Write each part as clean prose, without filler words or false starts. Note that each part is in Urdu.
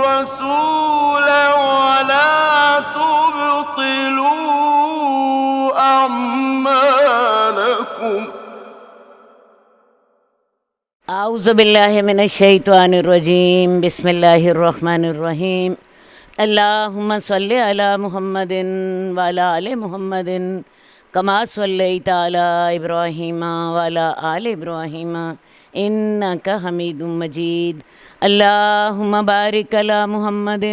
الرسول ولا تبطلوا أعمالكم. اعوذ باللہ من الشیطان الرجیم. بسم اللہ الرحمن الرحیم. اللہم صلی علی محمد وعلی آل محمد کما صلیت علی ابراہیم وعلی آل ابراہیم انک حمید مجید. اللہم بارک علی محمد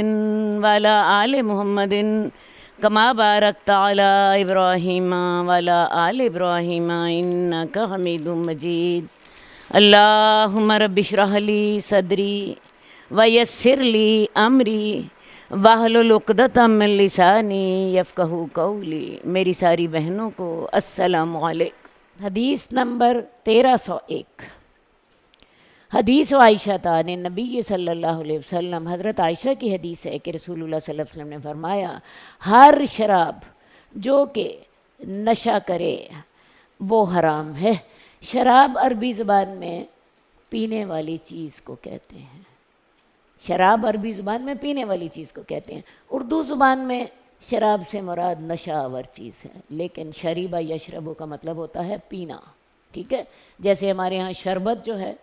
وعلی آل محمد کما بارکت علی ابراہیم وعلی آل ابراہیم انک حمید مجید. اللہم رب اشرح لی صدری ویسر لی امری واحلل عقدۃ من لسانی یفقہوا قولی. میری ساری بہنوں کو السلام علیکم. حدیث نمبر 1301. حدیث عائشہ عن نبی صلی اللہ علیہ وسلم. حضرت عائشہ کی حدیث ہے کہ رسول اللہ صلی اللہ علیہ وسلم نے فرمایا ہر شراب جو کہ نشہ کرے وہ حرام ہے. شراب عربی زبان میں پینے والی چیز کو کہتے ہیں. شراب عربی زبان میں پینے والی چیز کو کہتے ہیں. اردو زبان میں شراب سے مراد نشہ آور چیز ہے، لیکن شریبہ یشربو کا مطلب ہوتا ہے پینا. ٹھیک ہے، جیسے ہمارے ہاں شربت جو ہے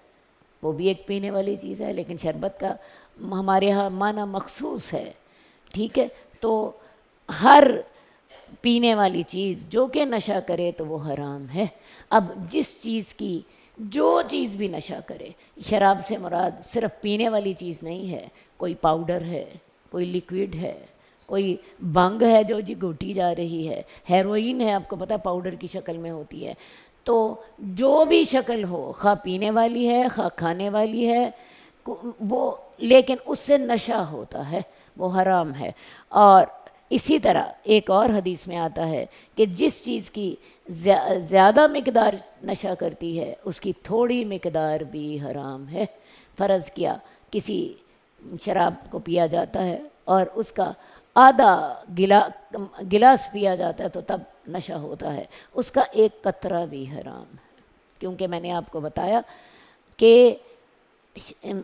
وہ بھی ایک پینے والی چیز ہے، لیکن شربت کا ہمارے ہاں معنی مخصوص ہے. ٹھیک ہے، تو ہر پینے والی چیز جو کہ نشہ کرے تو وہ حرام ہے. اب جس چیز کی جو چیز بھی نشہ کرے، شراب سے مراد صرف پینے والی چیز نہیں ہے، کوئی پاؤڈر ہے، کوئی لیکوڈ ہے، کوئی بھنگ ہے جو جی گھوٹی جا رہی ہے، ہیروئن ہے، آپ کو پتہ پاؤڈر کی شکل میں ہوتی ہے. تو جو بھی شکل ہو، خواہ پینے والی ہے خواہ کھانے والی ہے، وہ لیکن اس سے نشہ ہوتا ہے، وہ حرام ہے. اور اسی طرح ایک اور حدیث میں آتا ہے کہ جس چیز کی زیادہ مقدار نشہ کرتی ہے اس کی تھوڑی مقدار بھی حرام ہے. فرض کیا کسی شراب کو پیا جاتا ہے اور اس کا آدھا گلاس پیا جاتا ہے تو تب نشہ ہوتا ہے، اس کا ایک قطرہ بھی حرام ہے. کیونکہ میں نے آپ کو بتایا کہ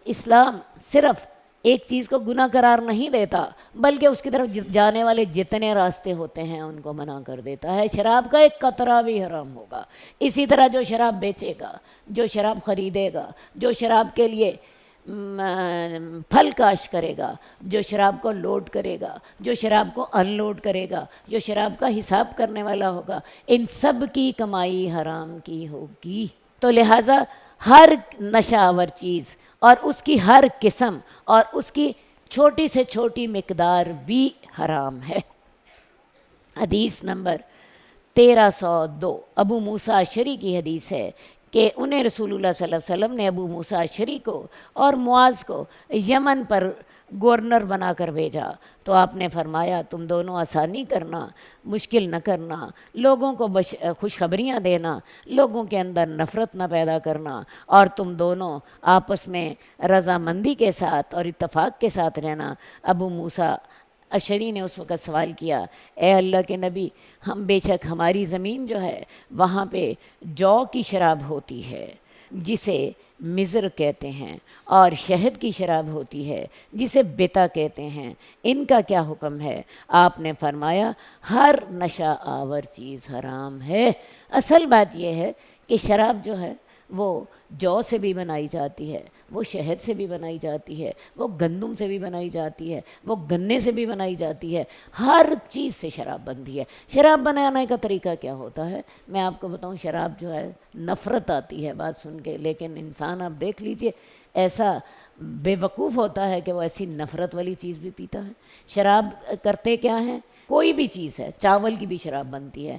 اسلام صرف ایک چیز کو گناہ قرار نہیں دیتا بلکہ اس کی طرف جانے والے جتنے راستے ہوتے ہیں ان کو منع کر دیتا ہے. شراب کا ایک قطرہ بھی حرام ہوگا. اسی طرح جو شراب بیچے گا، جو شراب خریدے گا، جو شراب کے لیے پھل کاشت کرے گا، جو شراب کو لوڈ کرے گا، جو شراب کو ان لوڈ کرے گا، جو شراب کا حساب کرنے والا ہوگا، ان سب کی کمائی حرام کی ہوگی. تو لہٰذا ہر نشہ آور چیز اور اس کی ہر قسم اور اس کی چھوٹی سے چھوٹی مقدار بھی حرام ہے. حدیث نمبر 1302. ابو موسیٰ اشعری کی حدیث ہے کہ انہیں رسول اللہ صلی اللہ علیہ وسلم نے ابو موسیٰ اشعری کو اور معاذ کو یمن پر گورنر بنا کر بھیجا تو آپ نے فرمایا تم دونوں آسانی کرنا، مشکل نہ کرنا، لوگوں کو خوشخبریاں دینا، لوگوں کے اندر نفرت نہ پیدا کرنا، اور تم دونوں آپس میں رضامندی کے ساتھ اور اتفاق کے ساتھ رہنا. ابو موسیٰ اشعری نے اس وقت سوال کیا اے اللہ کے نبی، ہم بے شک ہماری زمین جو ہے وہاں پہ جو کی شراب ہوتی ہے جسے مزر کہتے ہیں، اور شہد کی شراب ہوتی ہے جسے بتا کہتے ہیں، ان کا کیا حکم ہے؟ آپ نے فرمایا ہر نشہ آور چیز حرام ہے. اصل بات یہ ہے کہ شراب جو ہے وہ جو سے بھی بنائی جاتی ہے، وہ شہد سے بھی بنائی جاتی ہے، وہ گندم سے بھی بنائی جاتی ہے، وہ گنے سے بھی بنائی جاتی ہے، ہر چیز سے شراب بنتی ہے. شراب بنانے کا طریقہ کیا ہوتا ہے میں آپ کو بتاؤں. شراب جو ہے نفرت آتی ہے بات سن کے، لیکن انسان آپ دیکھ لیجئے ایسا بے وقوف ہوتا ہے کہ وہ ایسی نفرت والی چیز بھی پیتا ہے. شراب کرتے کیا ہیں؟ کوئی بھی چیز ہے، چاول کی بھی شراب بنتی ہے،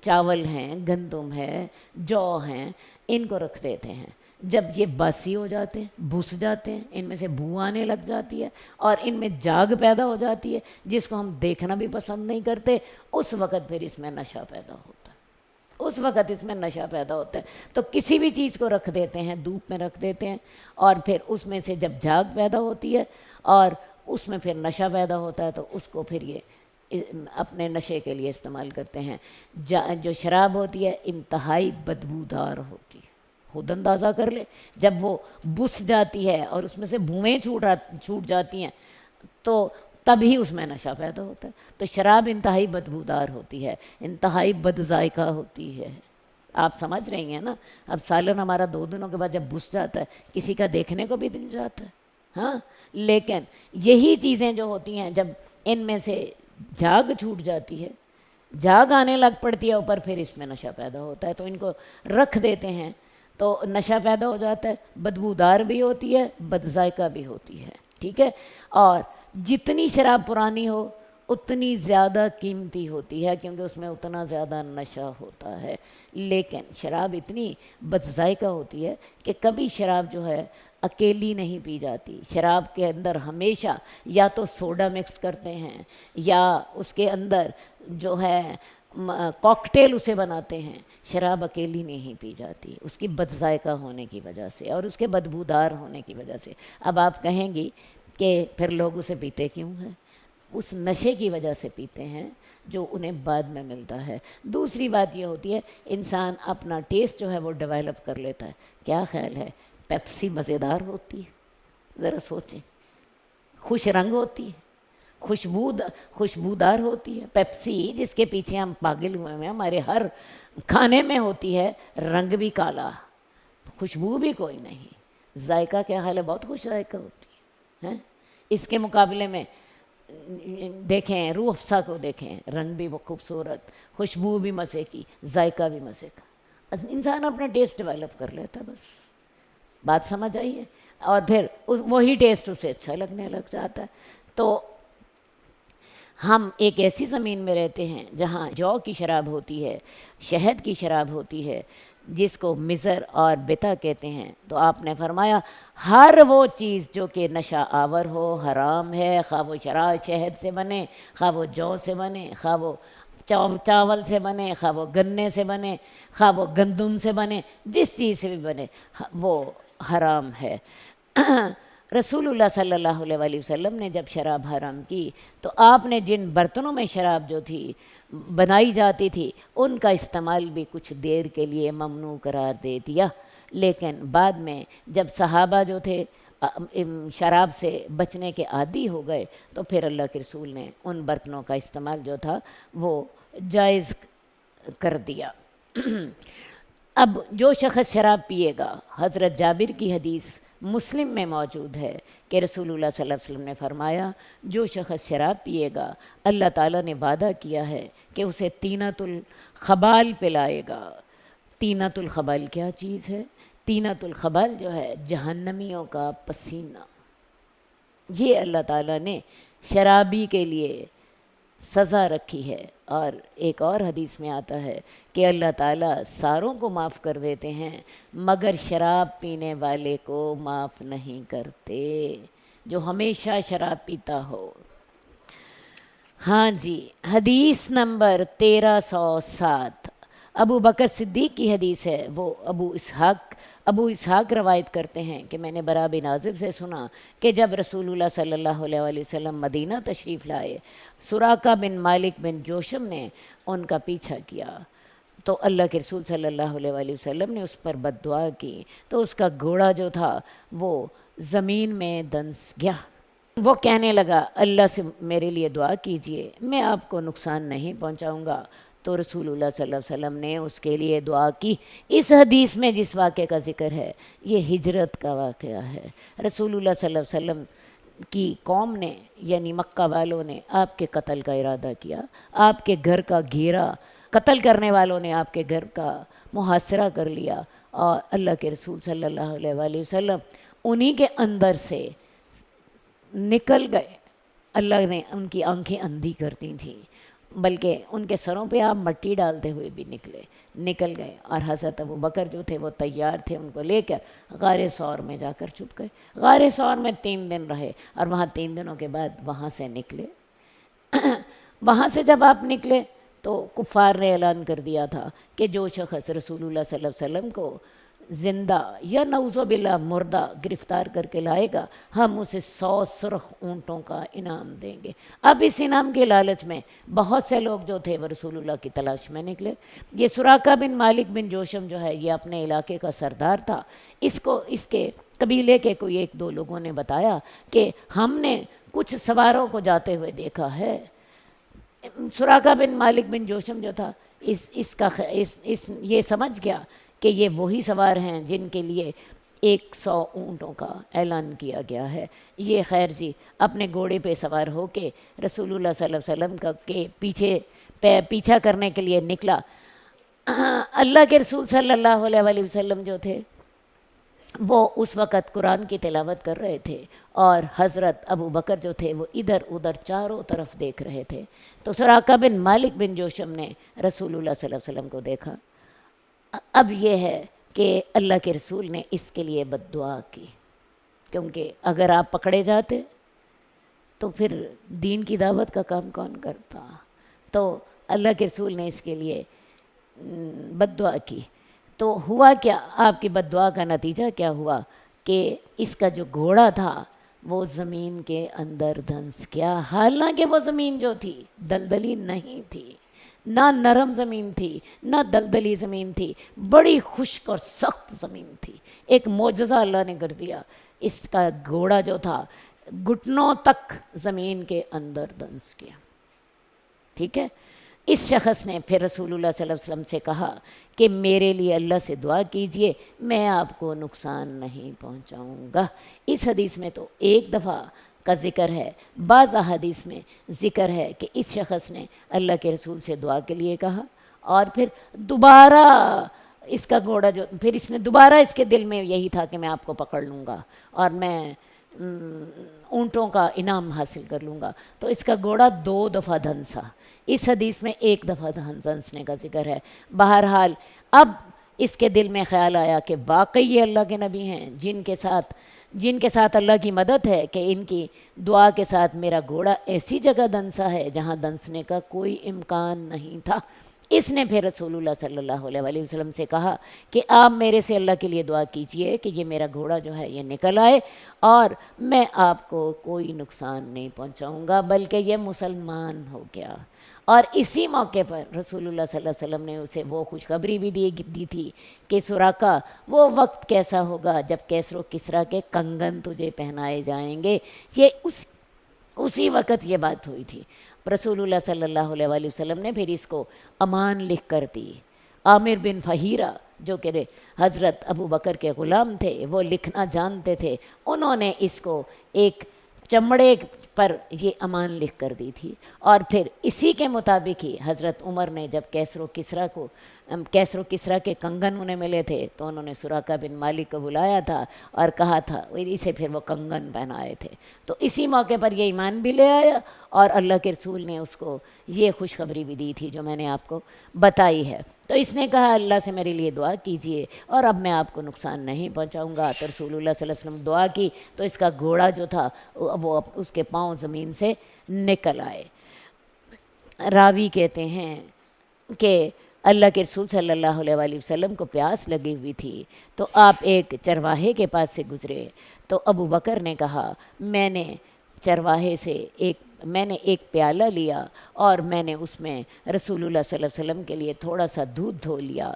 چاول ہیں، گندم ہے، جو ہیں، ان کو رکھ دیتے ہیں. جب یہ باسی ہو جاتے ہیں، بھس جاتے ہیں، ان میں سے بو آنے لگ جاتی ہے اور ان میں جاگ پیدا ہو جاتی ہے جس کو ہم دیکھنا بھی پسند نہیں کرتے، اس وقت پھر اس میں نشہ پیدا ہوتا ہے، اس وقت اس میں نشہ پیدا ہوتا ہے. تو کسی بھی چیز کو رکھ دیتے ہیں، دھوپ میں رکھ دیتے ہیں، اور پھر اس میں سے جب جاگ پیدا ہوتی ہے اور اس میں پھر نشہ پیدا ہوتا ہے تو اس کو پھر یہ اپنے نشے کے لیے استعمال کرتے ہیں. جو شراب ہوتی ہے انتہائی بدبودار ہوتی ہے، خود اندازہ کر لے، جب وہ بس جاتی ہے اور اس میں سے بھویں چھوٹ جاتی ہیں تو تبھی اس میں نشہ پیدا ہوتا ہے۔ تو شراب انتہائی بدبودار ہوتی ہے، انتہائی بد ذائقہ ہوتی ہے۔ آپ سمجھ رہی ہیں نا؟ اب سالن ہمارا 2 دنوں کے بعد جب بس جاتا ہے، کسی کا دیکھنے کو بھی دل جاتا ہے، ہاں، لیکن یہی چیزیں جو ہوتی ہیں جب ان میں سے جھاگ چھوٹ جاتی ہے، جھاگ آنے لگ پڑتی ہے اوپر، پھر اس میں نشہ پیدا ہوتا ہے، تو ان کو رکھ دیتے ہیں تو نشہ پیدا ہو جاتا ہے، بدبودار بھی ہوتی ہے، بد ذائقہ بھی ہوتی ہے، ٹھیک ہے۔ اور جتنی شراب پرانی ہو اتنی زیادہ قیمتی ہوتی ہے، کیونکہ اس میں اتنا زیادہ نشہ ہوتا ہے۔ لیکن شراب اتنی بد ذائقہ ہوتی ہے کہ کبھی شراب جو ہے اکیلی نہیں پی جاتی، شراب کے اندر ہمیشہ یا تو سوڈا مکس کرتے ہیں یا اس کے اندر جو ہے کاکٹیل اسے بناتے ہیں۔ شراب اکیلی نہیں پی جاتی، اس کی بد ذائقہ ہونے کی وجہ سے اور اس کے بدبودار ہونے کی وجہ سے۔ اب آپ کہیں گی کہ پھر لوگ اسے پیتے کیوں ہیں؟ اس نشے کی وجہ سے پیتے ہیں جو انہیں بعد میں ملتا ہے۔ دوسری بات یہ ہوتی ہے انسان اپنا ٹیسٹ جو ہے وہ ڈیولپ کر لیتا ہے۔ کیا خیال ہے؟ پیپسی مزیدار ہوتی ہے، ذرا سوچیں، خوش رنگ ہوتی ہے، خوشبودار ہوتی ہے۔ پیپسی جس کے پیچھے ہم پاگل ہوئے ہیں، ہمارے ہر کھانے میں ہوتی ہے، رنگ بھی کالا، خوشبو بھی کوئی نہیں، ذائقہ کیا حال ہے؟ بہت خوش ذائقہ ہوتی ہے۔ اس کے مقابلے میں دیکھیں روح افزا کو، دیکھیں رنگ بھی وہ خوبصورت، خوشبو بھی مزے کی، ذائقہ بھی مزے کا۔ انسان اپنا ٹیسٹ ڈیولپ کر لیتا ہے، بس بات سمجھ آئی ہے؟ اور پھر وہی ٹیسٹ اسے اچھا لگنے لگ جاتا ہے۔ تو ہم ایک ایسی زمین میں رہتے ہیں جہاں جو کی شراب ہوتی ہے، شہد کی شراب ہوتی ہے، جس کو مزر اور بتا کہتے ہیں۔ تو آپ نے فرمایا ہر وہ چیز جو کہ نشہ آور ہو حرام ہے، خواہ وہ شراب شہد سے بنے، خواہ وہ جو سے بنے، خواہ وہ چاول سے بنے، خواہ وہ گنے سے بنے، خواہ وہ گندم سے بنے، جس چیز سے بھی بنے وہ حرام ہے۔ رسول اللہ صلی اللہ علیہ وآلہ وسلم نے جب شراب حرام کی تو آپ نے جن برتنوں میں شراب جو تھی بنائی جاتی تھی ان کا استعمال بھی کچھ دیر کے لیے ممنوع قرار دے دیا، لیکن بعد میں جب صحابہ جو تھے شراب سے بچنے کے عادی ہو گئے تو پھر اللہ کے رسول نے ان برتنوں کا استعمال جو تھا وہ جائز کر دیا۔ اب جو شخص شراب پیے گا، حضرت جابر کی حدیث مسلم میں موجود ہے کہ رسول اللہ صلی اللہ علیہ وسلم نے فرمایا جو شخص شراب پیے گا اللہ تعالیٰ نے وعدہ کیا ہے کہ اسے طینۃ الخبال پلائے گا۔ طینۃ الخبال کیا چیز ہے؟ طینۃ الخبال جو ہے جہنمیوں کا پسینہ، یہ اللہ تعالیٰ نے شرابی کے لیے سزا رکھی ہے۔ اور ایک اور حدیث میں آتا ہے کہ اللہ تعالیٰ ساروں کو معاف کر دیتے ہیں مگر شراب پینے والے کو معاف نہیں کرتے، جو ہمیشہ شراب پیتا ہو۔ ہاں جی، حدیث نمبر 1307 ابو بکر صدیق کی حدیث ہے۔ وہ ابو اسحاق روایت کرتے ہیں کہ میں نے برا بن عازب سے سنا کہ جب رسول اللہ صلی اللہ علیہ وآلہ وسلم مدینہ تشریف لائے، سراقہ بن مالک بن جوشم نے ان کا پیچھا کیا تو اللہ کے رسول صلی اللہ علیہ وآلہ وسلم نے اس پر بد دعا کی تو اس کا گھوڑا جو تھا وہ زمین میں دنس گیا۔ وہ کہنے لگا اللہ سے میرے لیے دعا کیجئے، میں آپ کو نقصان نہیں پہنچاؤں گا۔ تو رسول اللہ صلی اللہ علیہ وسلم نے اس کے لیے دعا کی۔ اس حدیث میں جس واقعے کا ذکر ہے یہ ہجرت کا واقعہ ہے۔ رسول اللہ صلی اللہ علیہ وسلم کی قوم نے یعنی مکہ والوں نے آپ کے قتل کا ارادہ کیا، آپ کے گھر کا گھیرا، قتل کرنے والوں نے آپ کے گھر کا محاصرہ کر لیا اور اللہ کے رسول صلی اللہ علیہ وآلہ وسلم انہی کے اندر سے نکل گئے۔ اللہ نے ان کی آنکھیں اندھی کر دی تھیں، بلکہ ان کے سروں پہ آپ مٹی ڈالتے ہوئے بھی نکل گئے، اور حضرت ابو بکر جو تھے وہ تیار تھے ان کو لے کر غار ثور میں جا کر چھپ گئے۔ غار ثور میں 3 دن رہے اور وہاں 3 دنوں کے بعد وہاں سے نکلے۔ وہاں سے جب آپ نکلے تو کفار نے اعلان کر دیا تھا کہ جو شخص رسول اللہ صلی اللہ علیہ وسلم کو زندہ یا نعوذ باللہ مردہ گرفتار کر کے لائے گا، ہم اسے 100 سرخ اونٹوں کا انعام دیں گے۔ اب اس انعام کے لالچ میں بہت سے لوگ جو تھے وہ رسول اللہ کی تلاش میں نکلے۔ یہ سراقہ بن مالک بن جوشم جو ہے یہ اپنے علاقے کا سردار تھا۔ اس کے قبیلے کے کوئی ایک دو لوگوں نے بتایا کہ ہم نے کچھ سواروں کو جاتے ہوئے دیکھا ہے۔ سراقہ بن مالک بن جوشم جو تھا یہ سمجھ گیا کہ یہ وہی سوار ہیں جن کے لیے 100 اونٹوں کا اعلان کیا گیا ہے۔ یہ خیر جی اپنے گھوڑے پہ سوار ہو کے رسول اللہ صلی اللہ علیہ وسلم کے پیچھا کرنے کے لیے نکلا۔ اللہ کے رسول صلی اللہ علیہ وسلم جو تھے وہ اس وقت قرآن کی تلاوت کر رہے تھے، اور حضرت ابو بکر جو تھے وہ ادھر ادھر چاروں طرف دیکھ رہے تھے۔ تو سراقہ بن مالک بن جوشم نے رسول اللہ صلی اللہ علیہ وسلم کو دیکھا۔ اب یہ ہے کہ اللہ کے رسول نے اس کے لیے بد دعا کی، کیونکہ اگر آپ پکڑے جاتے تو پھر دین کی دعوت کا کام کون کرتا؟ تو اللہ کے رسول نے اس کے لیے بد دعا کی۔ تو ہوا کیا؟ آپ کی بد دعا کا نتیجہ کیا ہوا کہ اس کا جو گھوڑا تھا وہ زمین کے اندر دھنس گیا، حالانکہ وہ زمین جو تھی دلدلی نہیں تھی، نہ نرم زمین تھی نہ دلدلی زمین تھی، بڑی خشک اور سخت زمین تھی۔ ایک معجزہ اللہ نے کر دیا، اس کا گھوڑا جو تھا گھٹنوں تک زمین کے اندر دھنس گیا۔ ٹھیک ہے، اس شخص نے پھر رسول اللہ صلی اللہ علیہ وسلم سے کہا کہ میرے لیے اللہ سے دعا کیجئے، میں آپ کو نقصان نہیں پہنچاؤں گا۔ اس حدیث میں تو ایک دفعہ کا ذکر ہے، بعض احادیث میں ذکر ہے کہ اس شخص نے اللہ کے رسول سے دعا کے لیے کہا، اور پھر دوبارہ اس کا گھوڑا پھر اس نے دوبارہ اس کے دل میں یہی تھا کہ میں آپ کو پکڑ لوں گا اور میں اونٹوں کا انعام حاصل کر لوں گا۔ تو اس کا گھوڑا 2 دفعہ دھنسا، اس حدیث میں 1 دفعہ دھنسنے کا ذکر ہے۔ بہرحال اب اس کے دل میں خیال آیا کہ واقعی یہ اللہ کے نبی ہیں جن کے ساتھ اللہ کی مدد ہے کہ ان کی دعا کے ساتھ میرا گھوڑا ایسی جگہ دھنسا ہے جہاں دھنسنے کا کوئی امکان نہیں تھا۔ اس نے پھر رسول اللہ صلی اللہ علیہ وسلم سے کہا کہ آپ میرے سے اللہ کے لیے دعا کیجئے کہ یہ میرا گھوڑا جو ہے یہ نکل آئے اور میں آپ کو کوئی نقصان نہیں پہنچاؤں گا، بلکہ یہ مسلمان ہو گیا۔ اور اسی موقع پر رسول اللہ صلی اللہ علیہ وسلم نے اسے وہ خوشخبری بھی دی تھی کہ سراقہ وہ وقت کیسا ہوگا جب کیسر و کسریٰ کے کنگن تجھے پہنائے جائیں گے۔ یہ اسی وقت یہ بات ہوئی تھی۔ رسول اللہ صلی اللہ علیہ وسلم نے پھر اس کو امان لکھ کر دی۔ عامر بن فہیرہ جو کہ حضرت ابو بکر کے غلام تھے، وہ لکھنا جانتے تھے، انہوں نے اس کو ایک چمڑے پر یہ امان لکھ کر دی تھی۔ اور پھر اسی کے مطابق ہی حضرت عمر نے جب کیسر و کسریٰ کے کنگن انہیں ملے تھے تو انہوں نے سراقہ بن مالک کو بلایا تھا اور کہا تھا اسے پھر وہ کنگن پہنائے تھے۔ تو اسی موقع پر یہ ایمان بھی لے آیا اور اللہ کے رسول نے اس کو یہ خوشخبری بھی دی تھی جو میں نے آپ کو بتائی ہے۔ تو اس نے کہا اللہ سے میرے لیے دعا کیجئے اور اب میں آپ کو نقصان نہیں پہنچاؤں گا۔ تو رسول اللہ صلی اللہ علیہ وسلم دعا کی تو اس کا گھوڑا جو تھا وہ اس کے پاؤں زمین سے نکل آئے۔ راوی کہتے ہیں کہ اللہ کے رسول صلی اللہ علیہ وسلم کو پیاس لگی ہوئی تھی تو آپ ایک چرواہے کے پاس سے گزرے تو ابو بکر نے کہا میں نے چرواہے سے ایک پیالہ لیا اور میں نے اس میں رسول اللہ صلی اللہ علیہ وسلم کے لیے تھوڑا سا دودھ دھو لیا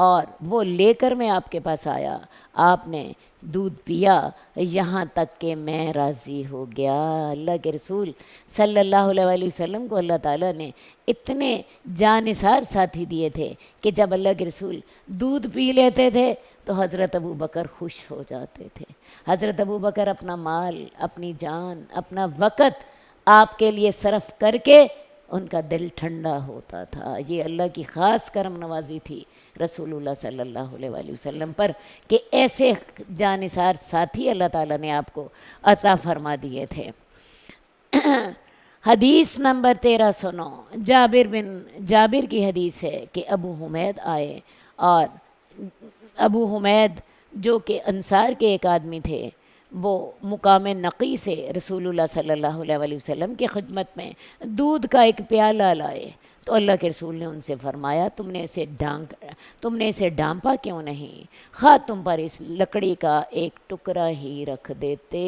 اور وہ لے کر میں آپ کے پاس آیا۔ آپ نے دودھ پیا یہاں تک کہ میں راضی ہو گیا۔ اللہ کے رسول صلی اللہ علیہ وسلم کو اللہ تعالیٰ نے اتنے جانثار ساتھی دیے تھے کہ جب اللہ کے رسول دودھ پی لیتے تھے تو حضرت ابو بکر خوش ہو جاتے تھے۔ حضرت ابو بکر اپنا مال، اپنی جان، اپنا وقت آپ کے لیے صرف کر کے ان کا دل ٹھنڈا ہوتا تھا۔ یہ اللہ کی خاص کرم نوازی تھی رسول اللہ صلی اللہ علیہ وسلم پر کہ ایسے جانثار ساتھی اللہ تعالیٰ نے آپ کو عطا فرما دیے تھے۔ حدیث نمبر 1309 جابر کی حدیث ہے کہ ابو حمید آئے اور ابو حمید جو کہ انصار کے ایک آدمی تھے وہ مقام نقی سے رسول اللہ صلی اللہ علیہ وسلم کی خدمت میں دودھ کا ایک پیالہ لائے تو اللہ کے رسول نے ان سے فرمایا تم نے اسے ڈانپا کیوں نہیں؟ خواہ تم پر اس لکڑی کا ایک ٹکڑا ہی رکھ دیتے،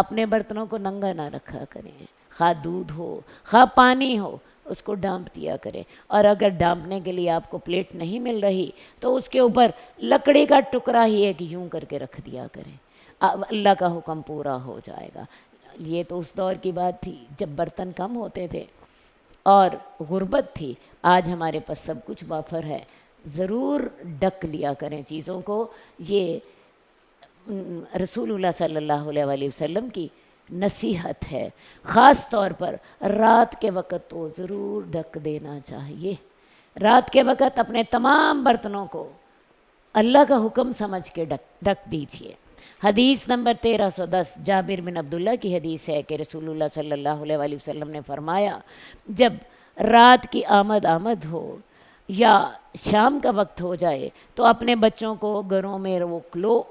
اپنے برتنوں کو ننگا نہ رکھا کریں، خواہ دودھ ہو خواہ پانی ہو اس کو ڈانپ دیا کرے، اور اگر ڈانپنے کے لیے آپ کو پلیٹ نہیں مل رہی تو اس کے اوپر لکڑی کا ٹکڑا ہی ایک یوں کر کے رکھ دیا کریں، اللہ کا حکم پورا ہو جائے گا۔ یہ تو اس دور کی بات تھی جب برتن کم ہوتے تھے اور غربت تھی، آج ہمارے پاس سب کچھ وافر ہے، ضرور ڈک لیا کریں چیزوں کو۔ یہ رسول اللہ صلی اللہ علیہ وسلم کی نصیحت ہے، خاص طور پر رات کے وقت تو ضرور ڈھک دینا چاہیے۔ رات کے وقت اپنے تمام برتنوں کو اللہ کا حکم سمجھ کے ڈھک دیجیے۔ حدیث نمبر 1310 جابر بن عبداللہ کی حدیث ہے کہ رسول اللہ صلی اللہ علیہ وسلم نے فرمایا جب رات کی آمد ہو یا شام کا وقت ہو جائے تو اپنے بچوں کو گھروں میں روک لو،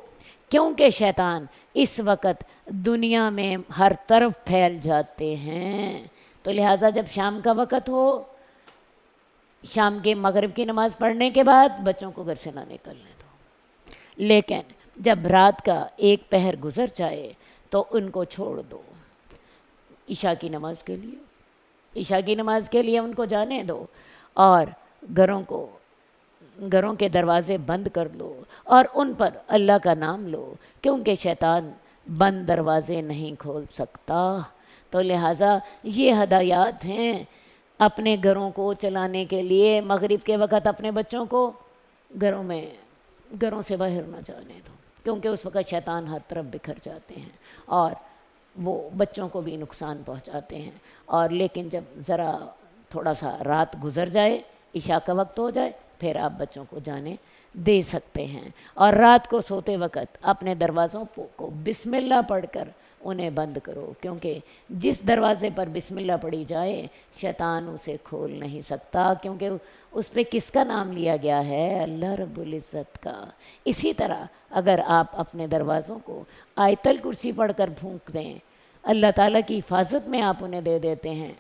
کیونکہ شیطان اس وقت دنیا میں ہر طرف پھیل جاتے ہیں۔ تو لہٰذا جب شام کا وقت ہو، شام کے مغرب کی نماز پڑھنے کے بعد بچوں کو گھر سے نہ نکلنے دو، لیکن جب رات کا ایک پہر گزر جائے تو ان کو چھوڑ دو، عشاء کی نماز کے لیے ان کو جانے دو، اور گھروں کے دروازے بند کر لو اور ان پر اللہ کا نام لو، کیونکہ شیطان بند دروازے نہیں کھول سکتا۔ تو لہٰذا یہ ہدایات ہیں اپنے گھروں کو چلانے کے لیے۔ مغرب کے وقت اپنے بچوں کو گھروں سے باہر نہ جانے دو، کیونکہ اس وقت شیطان ہر طرف بکھر جاتے ہیں اور وہ بچوں کو بھی نقصان پہنچاتے ہیں۔ اور لیکن جب ذرا تھوڑا سا رات گزر جائے، عشاء کا وقت ہو جائے، پھر آپ بچوں کو جانے دے سکتے ہیں۔ اور رات کو سوتے وقت اپنے دروازوں کو بسم اللہ پڑھ کر انہیں بند کرو، کیونکہ جس دروازے پر بسم اللہ پڑھی جائے شیطان اسے کھول نہیں سکتا، کیونکہ اس پہ کس کا نام لیا گیا ہے؟ اللہ رب العزت کا۔ اسی طرح اگر آپ اپنے دروازوں کو آیت الکرسی پڑھ کر پھونک دیں، اللہ تعالیٰ کی حفاظت میں آپ انہیں دے دیتے ہیں،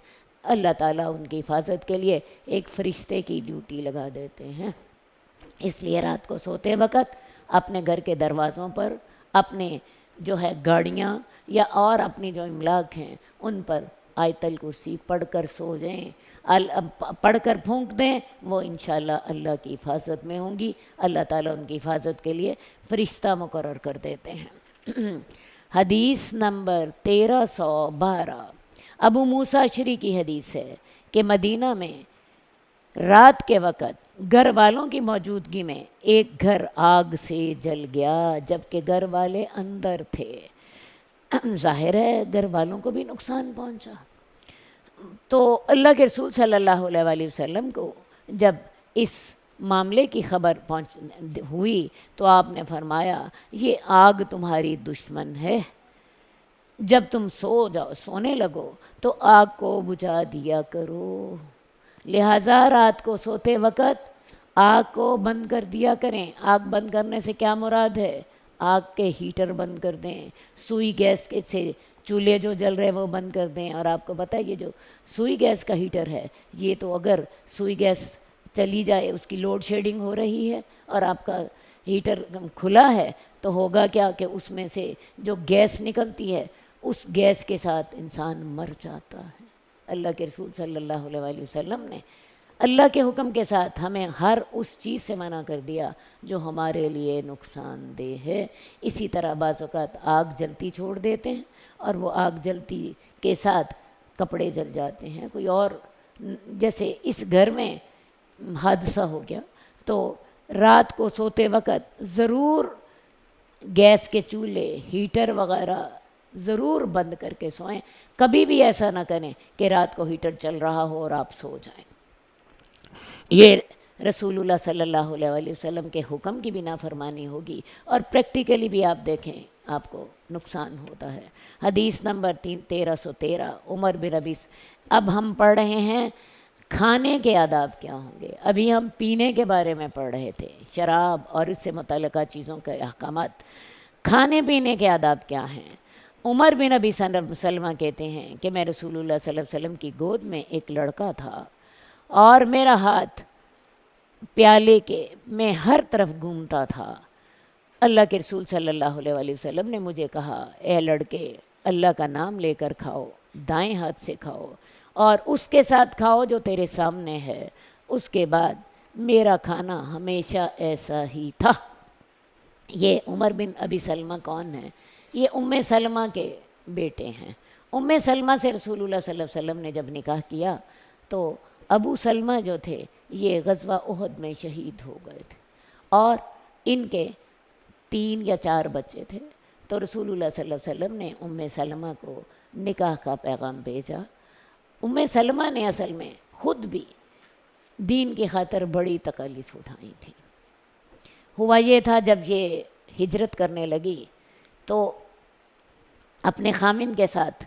اللہ تعالیٰ ان کی حفاظت کے لیے ایک فرشتے کی ڈیوٹی لگا دیتے ہیں۔ اس لیے رات کو سوتے وقت اپنے گھر کے دروازوں پر اپنے جو ہے گاڑیاں یا اور اپنی جو املاک ہیں ان پر آیت الکرسی پڑھ کر سو جائیں، پڑھ کر پھونک دیں، وہ انشاءاللہ اللہ کی حفاظت میں ہوں گی۔ اللہ تعالیٰ ان کی حفاظت کے لیے فرشتہ مقرر کر دیتے ہیں۔ حدیث نمبر 1312 ابو موسیٰ اشعری کی حدیث ہے کہ مدینہ میں رات کے وقت گھر والوں کی موجودگی میں ایک گھر آگ سے جل گیا جبکہ گھر والے اندر تھے۔ ظاہر ہے گھر والوں کو بھی نقصان پہنچا۔ تو اللہ کے رسول صلی اللہ علیہ وسلم کو جب اس معاملے کی خبر ہوئی تو آپ نے فرمایا یہ آگ تمہاری دشمن ہے، جب تم سونے لگو تو آگ کو بجھا دیا کرو، لہٰذا رات کو سوتے وقت آگ کو بند کر دیا کریں۔ آگ بند کرنے سے کیا مراد ہے؟ آگ کے ہیٹر بند کر دیں، سوئی گیس سے چولہے جو جل رہے وہ بند کر دیں۔ اور آپ کو پتہ ہے یہ جو سوئی گیس کا ہیٹر ہے یہ تو اگر سوئی گیس چلی جائے، اس کی لوڈ شیڈنگ ہو رہی ہے اور آپ کا ہیٹر کھلا ہے تو ہوگا کیا کہ اس میں سے جو گیس نکلتی ہے اس گیس کے ساتھ انسان مر جاتا ہے۔ اللہ کے رسول صلی اللہ علیہ وسلم نے اللہ کے حکم کے ساتھ ہمیں ہر اس چیز سے منع کر دیا جو ہمارے لیے نقصان دہ ہے۔ اسی طرح بعض اوقات آگ جلتی چھوڑ دیتے ہیں اور وہ آگ جلتی کے ساتھ کپڑے جل جاتے ہیں۔ کوئی اور جیسے اس گھر میں حادثہ ہو گیا تو رات کو سوتے وقت ضرور گیس کے چولہے، ہیٹر وغیرہ ضرور بند کر کے سوئیں۔ کبھی بھی ایسا نہ کریں کہ رات کو ہیٹر چل رہا ہو اور آپ سو جائیں۔ یہ رسول اللہ صلی اللہ علیہ وسلم کے حکم کی بھی نافرمانی ہوگی اور پریکٹیکلی بھی آپ دیکھیں آپ کو نقصان ہوتا ہے۔ حدیث نمبر 1313 عمر بن ابی اب ہم پڑھ رہے ہیں کھانے کے آداب کیا ہوں گے۔ ابھی ہم پینے کے بارے میں پڑھ رہے تھے، شراب اور اس سے متعلقہ چیزوں کے احکامات۔ کھانے پینے کے آداب کیا ہیں؟ عمر بن ابی سلمہ کہتے ہیں کہ میں رسول اللہ صلی اللہ علیہ وسلم کی گود میں ایک لڑکا تھا اور میرا ہاتھ پیالے کے میں ہر طرف گھومتا تھا۔ اللہ کے رسول صلی اللہ علیہ وآلہ وسلم نے مجھے کہا، اے لڑکے، اللہ کا نام لے کر کھاؤ، دائیں ہاتھ سے کھاؤ اور اس کے ساتھ کھاؤ جو تیرے سامنے ہے۔ اس کے بعد میرا کھانا ہمیشہ ایسا ہی تھا۔ یہ عمر بن ابی سلمہ کون ہیں؟ یہ ام سلمہ کے بیٹے ہیں۔ ام سلمہ سے رسول اللہ صلی اللہ علیہ وسلم نے جب نکاح کیا تو ابو سلمہ جو تھے یہ غزوہ احد میں شہید ہو گئے تھے اور ان کے 3 یا 4 بچے تھے۔ تو رسول اللہ صلی اللہ علیہ وسلم نے ام سلمہ کو نکاح کا پیغام بھیجا۔ ام سلمہ نے اصل میں خود بھی دین کی خاطر بڑی تکالیف اٹھائی تھی۔ ہوا یہ تھا جب یہ ہجرت کرنے لگی تو اپنے خامن کے ساتھ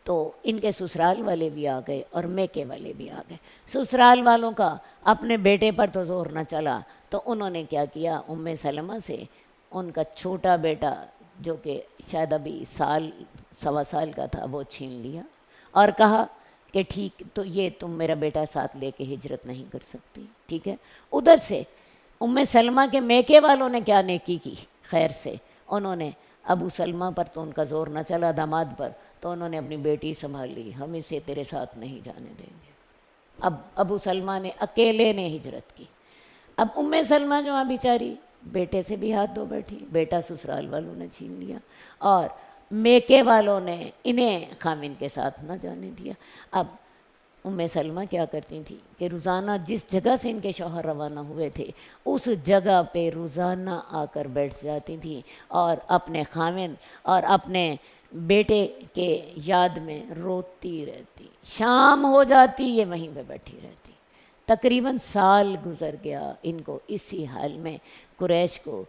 تو ان کے سسرال والے بھی آ گئے اور میکے والے بھی آ گئے۔ سسرال والوں کا اپنے بیٹے پر تو زور نہ چلا تو انہوں نے کیا کیا، ام سلمہ سے ان کا چھوٹا بیٹا جو کہ شاید ابھی سوا سال کا تھا وہ چھین لیا اور کہا کہ ٹھیک تو یہ تم میرا بیٹا ساتھ لے کے ہجرت نہیں کر سکتی، ٹھیک ہے۔ ادھر سے ام سلمہ کے میکے والوں نے کیا نیکی کی، خیر سے انہوں نے ابو سلمہ پر تو ان کا زور نہ چلا، داماد پر، تو انہوں نے اپنی بیٹی سنبھال لی، ہم اسے تیرے ساتھ نہیں جانے دیں گے۔ اب ابو سلمہ نے اکیلے نے ہجرت کی۔ اب ام سلمہ جو بیچاری بیٹے سے بھی ہاتھ دھو بیٹھی، بیٹا سسرال والوں نے چھین لیا اور میکے والوں نے انہیں خامن کے ساتھ نہ جانے دیا۔ اب ام سلمہ کیا کرتی تھی کہ روزانہ جس جگہ سے ان کے شوہر روانہ ہوئے تھے اس جگہ پہ روزانہ آ کر بیٹھ جاتی تھیں اور اپنے خامن اور اپنے بیٹے کے یاد میں روتی رہتی۔ شام ہو جاتی یہ وہیں پہ بیٹھی رہتی۔ تقریباً سال گزر گیا ان کو اسی حال میں۔ قریش کو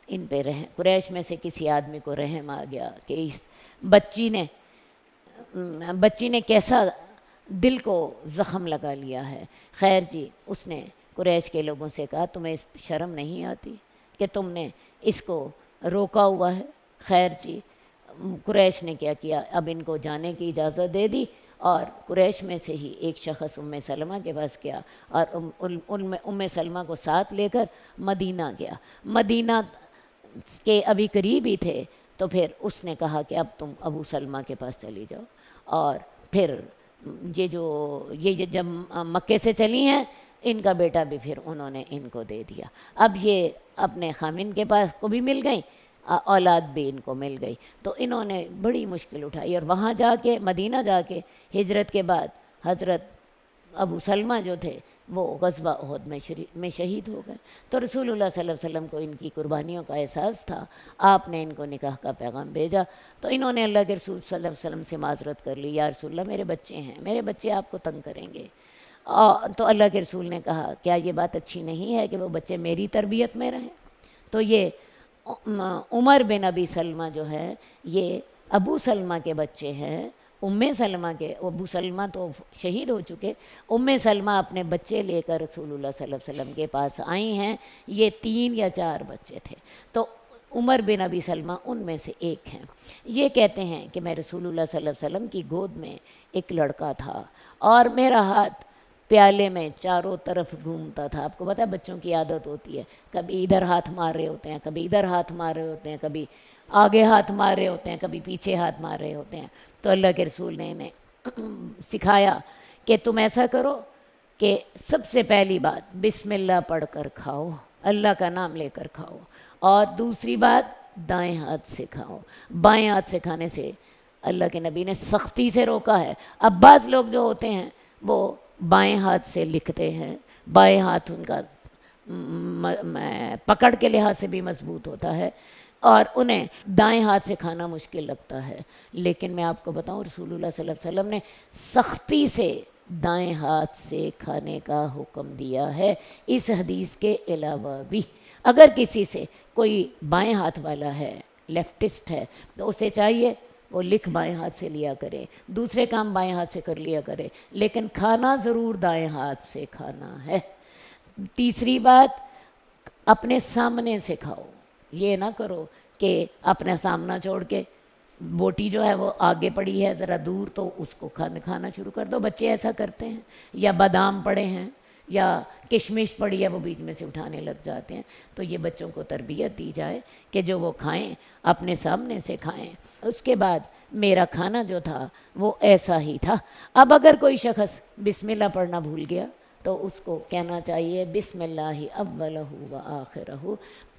ان پہ قریش میں سے کسی آدمی کو رحم آ گیا کہ اس بچی نے کیسا دل کو زخم لگا لیا ہے۔ خیر جی، اس نے قریش کے لوگوں سے کہا تمہیں شرم نہیں آتی کہ تم نے اس کو روکا ہوا ہے؟ خیر جی، قریش نے کیا کیا، اب ان کو جانے کی اجازت دے دی اور قریش میں سے ہی ایک شخص ام سلمہ کے پاس گیا اور ام سلمہ کو ساتھ لے کر مدینہ گیا۔ مدینہ کے ابھی قریب ہی تھے تو پھر اس نے کہا کہ اب تم ابو سلمہ کے پاس چلی جاؤ، اور پھر یہ جب مکے سے چلی ہیں ان کا بیٹا بھی پھر انہوں نے ان کو دے دیا۔ اب یہ اپنے خامن کے پاس کو بھی مل گئیں، اولاد بھی ان کو مل گئی، تو انہوں نے بڑی مشکل اٹھائی اور وہاں جا کے مدینہ جا کے ہجرت کے بعد حضرت ابو سلمہ جو تھے وہ غزوہ احد میں شہید ہو گئے۔ تو رسول اللہ صلی اللہ علیہ وسلم کو ان کی قربانیوں کا احساس تھا، آپ نے ان کو نکاح کا پیغام بھیجا تو انہوں نے اللہ کے رسول صلی اللہ علیہ وسلم سے معذرت کر لی، یا رسول اللہ میرے بچے ہیں، میرے بچے آپ کو تنگ کریں گے۔ تو اللہ کے رسول نے کہا کیا یہ بات اچھی نہیں ہے کہ وہ بچے میری تربیت میں رہیں؟ تو یہ عمر بن ابی سلمہ جو ہے یہ ابو سلمہ کے بچے ہیں۔ ام سلمہ کے، ابو سلمہ تو شہید ہو چکے، ام سلمہ اپنے بچے لے کر رسول اللہ صلی اللہ علیہ وسلم کے پاس آئی ہیں۔ یہ 3 یا 4 بچے تھے، تو عمر بن ابی سلمہ ان میں سے ایک ہیں۔ یہ کہتے ہیں کہ میں رسول اللہ صلی اللہ علیہ وسلم کی گود میں ایک لڑکا تھا اور میرا ہاتھ پیالے میں چاروں طرف گھومتا تھا۔ آپ کو پتہ ہے بچوں کی عادت ہوتی ہے، کبھی ادھر ہاتھ مار رہے ہوتے ہیں، کبھی ادھر ہاتھ مار رہے ہوتے ہیں، کبھی آگے ہاتھ مار رہے ہوتے ہیں، کبھی پیچھے ہاتھ مار رہے ہوتے ہیں۔ تو اللہ کے رسول نے انہیں سکھایا کہ تم ایسا کرو کہ سب سے پہلی بات بسم اللہ پڑھ کر کھاؤ، اللہ کا نام لے کر کھاؤ، اور دوسری بات دائیں ہاتھ سے کھاؤ۔ بائیں ہاتھ سے کھانے سے اللہ کے نبی نے سختی سے روکا ہے۔ اب بعض لوگ جو ہوتے ہیں وہ بائیں ہاتھ سے لکھتے ہیں، بائیں ہاتھ ان کا پکڑ کے لحاظ سے بھی مضبوط ہوتا ہے اور انہیں دائیں ہاتھ سے کھانا مشکل لگتا ہے، لیکن میں آپ کو بتاؤں رسول اللہ صلی اللہ علیہ وسلم نے سختی سے دائیں ہاتھ سے کھانے کا حکم دیا ہے۔ اس حدیث کے علاوہ بھی اگر کسی سے کوئی بائیں ہاتھ والا ہے، لیفٹسٹ ہے، تو اسے چاہیے وہ لکھ بائیں ہاتھ سے لیا کرے، دوسرے کام بائیں ہاتھ سے کر لیا کرے، لیکن کھانا ضرور دائیں ہاتھ سے کھانا ہے۔ تیسری بات، اپنے سامنے سے کھاؤ، یہ نہ کرو کہ اپنا سامنا چھوڑ کے بوٹی جو ہے وہ آگے پڑی ہے ذرا دور تو اس کو کھانا شروع کر دو. بچے ایسا کرتے ہیں. یا بادام پڑے ہیں یا کشمش پڑی ہے وہ بیچ میں سے اٹھانے لگ جاتے ہیں. تو یہ بچوں کو تربیت دی جائے کہ جو وہ کھائیں اپنے سامنے سے کھائیں. اس کے بعد میرا کھانا جو تھا وہ ایسا ہی تھا. اب اگر کوئی شخص بسم اللہ پڑھنا بھول گیا تو اس کو کہنا چاہیے بسم اللہ اولہ و آخرہ،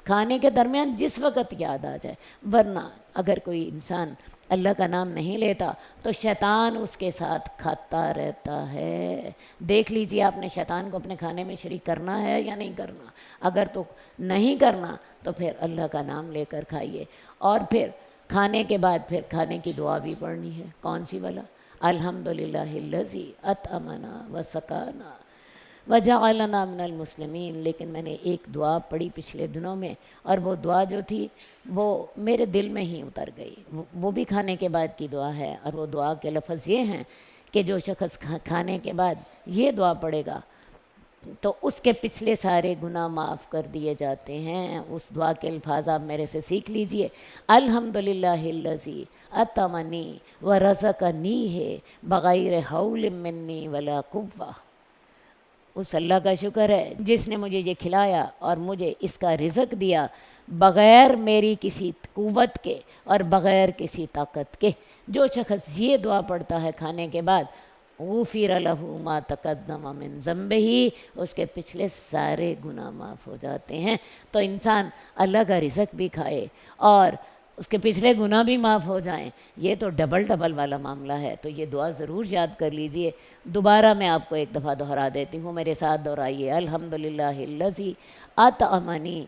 کھانے کے درمیان جس وقت یاد آ جائے. ورنہ اگر کوئی انسان اللہ کا نام نہیں لیتا تو شیطان اس کے ساتھ کھاتا رہتا ہے. دیکھ لیجئے آپ نے شیطان کو اپنے کھانے میں شریک کرنا ہے یا نہیں کرنا. اگر تو نہیں کرنا تو پھر اللہ کا نام لے کر کھائیے. اور پھر کھانے کے بعد پھر کھانے کی دعا بھی پڑھنی ہے. کون سی والا؟ الحمدللہ الذی اطعمنا وسقانا وجعلنا من المسلمین. لیکن میں نے ایک دعا پڑھی پچھلے دنوں میں اور وہ دعا جو تھی وہ میرے دل میں ہی اتر گئی. وہ بھی کھانے کے بعد کی دعا ہے اور وہ دعا کے لفظ یہ ہیں کہ جو شخص کھانے کے بعد یہ دعا پڑھے گا تو اس کے پچھلے سارے گناہ معاف کر دیے جاتے ہیں. اس دعا کے الفاظ آپ میرے سے سیکھ لیجئے. الحمدللہ الذی اطعمنی ورزقنی ہے بغیر حول منی ولا قوہ. اس اللہ کا شکر ہے جس نے مجھے یہ کھلایا اور مجھے اس کا رزق دیا بغیر میری کسی قوت کے اور بغیر کسی طاقت کے. جو شخص یہ دعا پڑھتا ہے کھانے کے بعد غفر لہ ما تقدم من ذنبہ، اس کے پچھلے سارے گناہ معاف ہو جاتے ہیں. تو انسان اللہ کا رزق بھی کھائے اور اس کے پچھلے گناہ بھی معاف ہو جائیں. یہ تو ڈبل والا معاملہ ہے. تو یہ دعا ضرور یاد کر لیجئے. دوبارہ میں آپ کو ایک دفعہ دہرا دیتی ہوں، میرے ساتھ دہرائیے. الحمدللہ الذی اطعمنی